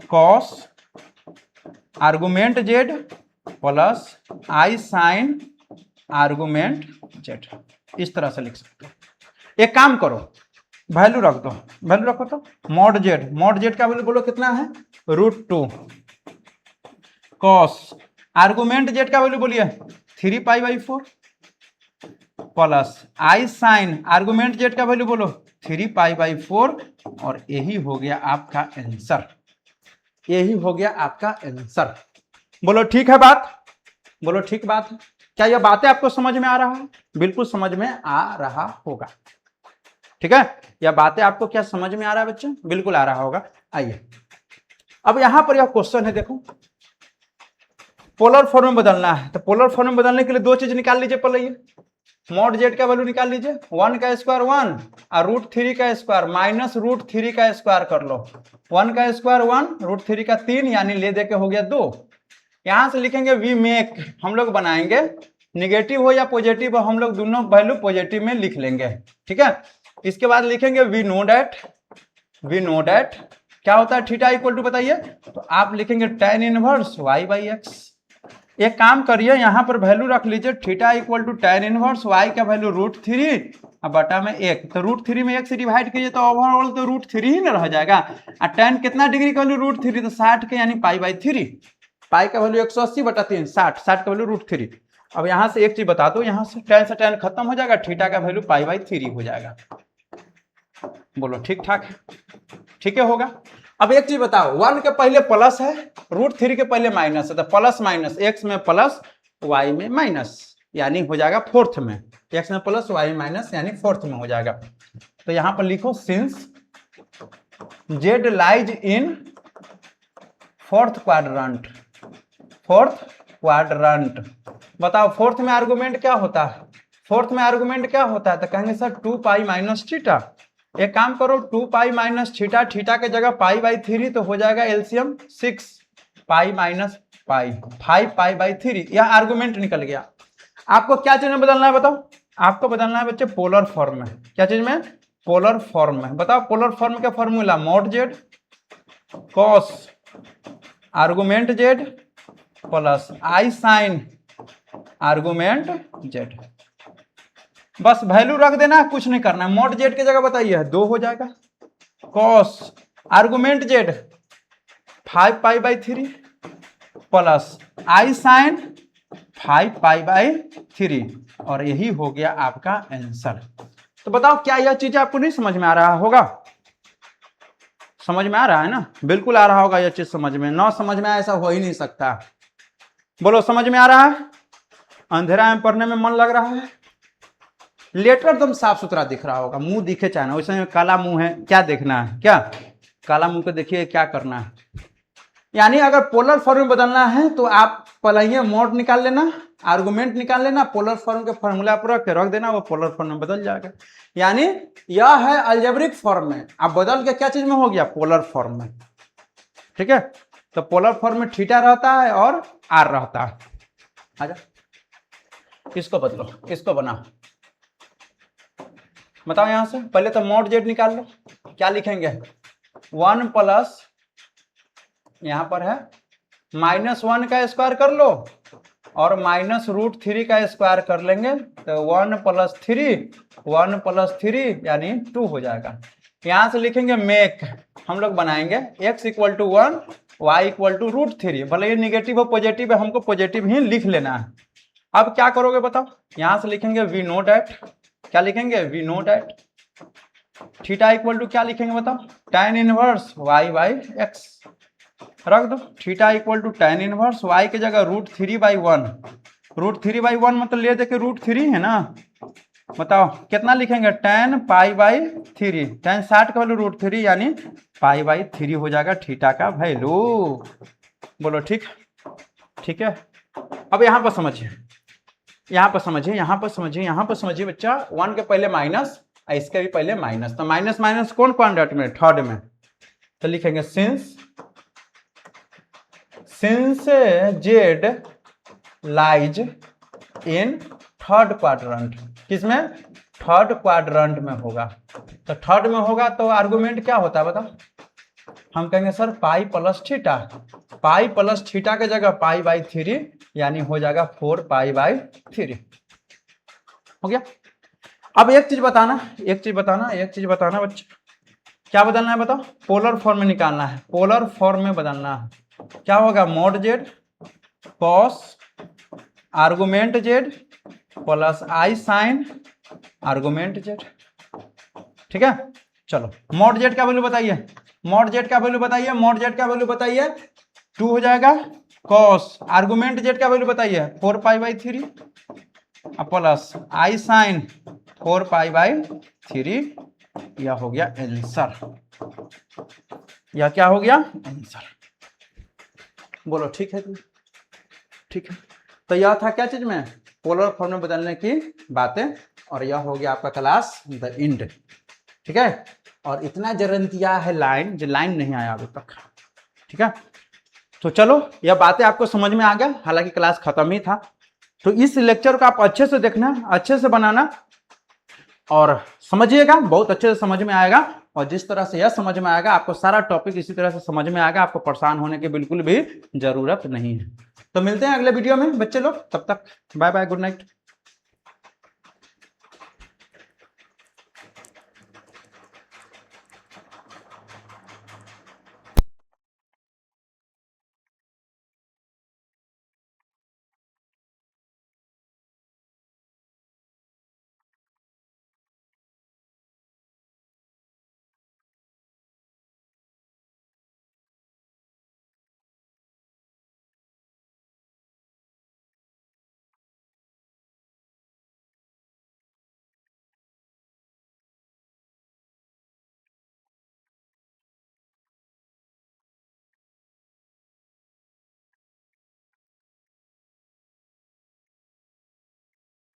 cos argument z plus i sine argument z, इस तरह से लिख सकते हो। एक काम करो, वैल्यू रख दो, वैल्यू रखो तो मोड जेड का वैल्यू बोलो कितना है? √2 कॉस आर्गुमेंट जेड का वैल्यू बोलिए 3 pi by 4 plus i sine argument z का वैल्यू बोलो 3 पाई बाई 4, और यही हो गया आपका आंसर। यही हो गया आपका आंसर। बोलो ठीक है बात? बोलो ठीक बात है? क्या यह बातें आपको समझ में आ रहा है? बिल्कुल समझ में आ रहा होगा। ठीक है, यह बातें आपको क्या समझ में आ रहा है बच्चे? बिल्कुल आ रहा होगा। आइए अब यहां पर यह क्वेश्चन है, देखो पोलर फॉर्म में बदलना है, तो पोलर फॉर्म में बदलने के लिए दो चीज निकाल लीजिए पहले। मोड जेड का वैल्यू निकाल लीजिए, 1 का स्क्वायर 1 और √3 का स्क्वायर माइनस √3 का स्क्वायर कर लो। 1 का स्क्वायर 1, √3 का 3, यानी ले दे के हो गया 2। यहां से लिखेंगे वी मेक, हम लोग बनाएंगे, निगेटिव हो या पॉजिटिव हो हम लोग दोनों वैल्यू पॉजिटिव में लिख लेंगे। ठीक है, इसके बाद लिखेंगे वी नो डैट क्या होता है? थीटा इक्वल टू बताइए, तो आप लिखेंगे tan inverse y by x. एक काम करिए, यहां पर वैल्यू रख लीजिए, theta equal to tan inverse y का वैल्यू √3 और बटा में 1, तो √3 में 1 से डिवाइड कीजिए तो ओवरऑल तो √3 ही ना रह जाएगा। और tan कितना डिग्री का वैल्यू? √3, तो 60 के यानी पाई बाई 3। पाई का वैल्यू 180 बटा 3, 60 का वैल्यू √3। अब यहाँ से एक चीज बता दो, यहाँ से tan खत्म हो जाएगा, थीटा का वैल्यू π/3 हो जाएगा। बोलो ठीक ठाक है, ठीक है होगा। अब एक चीज बताओ, 1 के पहले प्लस है, √3 के पहले माइनस है, तो प्लस माइनस, x में प्लस y में माइनस, यानी हो जाएगा फोर्थ में, x में प्लस y में माइनस यानी फोर्थ में हो जाएगा। तो यहां पर लिखो since z lies in fourth quadrant, fourth quadrant. बताओ फोर्थ में आर्गुमेंट क्या होता है, फोर्थ में आर्गुमेंट क्या होता है, तो कहेंगे सर 2π माइनस थीटा। एक काम करो 2π माइनस थीटा, थीटा के जगह π/3 तो हो जाएगा एलसीएम 6 π माइनस पाई 5π/3, यह आर्गुमेंट निकल गया। आपको क्या चीज में बदलना है बताओ, आपको बदलना है बच्चे पोलर फॉर्म में। क्या चीज में, पोलर फॉर्म में। बताओ पोलर फॉर्म का formula mod z cos argument z plus i sine argument z। बस वैल्यू रख देना, कुछ नहीं करना है। mod z की जगह बताइए 2 हो जाएगा, cos argument z 5π/3 plus i sine 5π/3, और यही हो गया आपका आंसर। तो बताओ क्या यह चीज आपको नहीं समझ में आ रहा होगा, समझ में आ रहा है ना, बिल्कुल आ रहा होगा यह चीज समझ में, ना समझ में ऐसा हो ही नहीं सकता। बोलो समझ में आ रहा है, अंधेरा में पढ़ने में मन लग रहा है, लेटर एकदम साफ सुथरा दिख रहा होगा, मुंह दिखे चाहे ना, वैसे काला मुंह है, क्या देखना है, क्या काला मुंह को देखिए क्या करना है। यानी अगर पोलर फॉर्म में बदलना है तो आप पहले मोड निकाल लेना, आर्गुमेंट निकाल लेना, पोलर फॉर्म के फॉर्मूला पर रख देना, वो पोलर फॉर्म में बदल जाएगा। यानी यह है अलजेब्रिक फॉर्म में, अब बदल के क्या चीज में हो गया, पोलर फॉर्म में। ठीक है, तो पोलर फॉर्म में थीटा रहता है और आर रहता है। आजा इसको बदलो, इसको बनाओ, बताओ यहां से पहले तो mod z निकाल लो। क्या लिखेंगे, 1 प्लस यहां पर है -1 का स्क्वायर कर लो और -√3 का स्क्वायर कर लेंगे, तो 1 + 3 यानी 2 हो जाएगा। यहां से लिखेंगे मेक, हम लोग बनाएंगे x = 1 y = √3, भले ये निगेटिव हो पॉजिटिव है, हमको पॉजिटिव ही लिख लेना है। अब क्या करोगे बताओ, यहां से लिखेंगे वी नो डैट, क्या लिखेंगे, we know that theta equal to क्या लिखेंगे बताओ, tan इनवर्स y/x रख दो, theta equal to tan inverse y की जगह √3/1, √3/1 मतलब ले दे के √3 है ना, बताओ कितना लिखेंगे, tan π/3, tan 60 का वैल्यू √3 यानी π/3 हो जाएगा थीटा का वैल्यू। बोलो ठीक, ठीक है। अब यहाँ पर समझिए, यहाँ पर समझिए, यहाँ पर समझिए, यहाँ पर समझिए बच्चा, 1 के पहले माइनस, इसके भी पहले माइनस, तो माइनस माइनस कौन क्वाड्रेंट में, थर्ड में, तो लिखेंगे since z lies in third quadrant, किसमें, थर्ड क्वाड्रेंट में होगा। तो थर्ड में होगा तो आर्गुमेंट क्या होता है बताओ, हम कहेंगे sir pi plus theta, pi plus theta के जगह π/3 यानी हो जाएगा 4π/3 हो गया। अब एक चीज बताना, एक चीज बताना, एक चीज बताना बच्चे, क्या बदलना है बताओ, पोलर फॉर्म में निकालना है, पोलर फॉर्म में बदलना है। क्या होगा, mod z cos argument z plus i sine argument z। ठीक है, चलो mod z का वैल्यू बताइए, mod z का वैल्यू बताइए, mod z का वैल्यू बताइए, 2 हो जाएगा, cos आर्गुमेंट z का वैल्यू बताइए 4π/3 प्लस i साइन 4π/3, यह हो गया आंसर, यह क्या हो गया आंसर। बोलो ठीक है, ठीक है। तो यह था क्या चीज में, पोलर फॉर्म में बदलने की बातें, और यह हो गया आपका क्लास द एंड। ठीक है, और इतना जरन दिया है लाइन, जो लाइन नहीं आया अभी तक। ठीक है, तो चलो यह बातें आपको समझ में आ गया, हालांकि क्लास खत्म ही था। तो इस लेक्चर को आप अच्छे से देखना, अच्छे से बनाना और समझिएगा, बहुत अच्छे से समझ में आएगा। और जिस तरह से यह समझ में आएगा, आपको सारा टॉपिक इसी तरह से समझ में आएगा, आपको परेशान होने की बिल्कुल भी जरूरत नहीं है। तो मिलते हैं अगले वीडियो में बच्चे लोग, तब तक बाय बाय, गुड नाइट।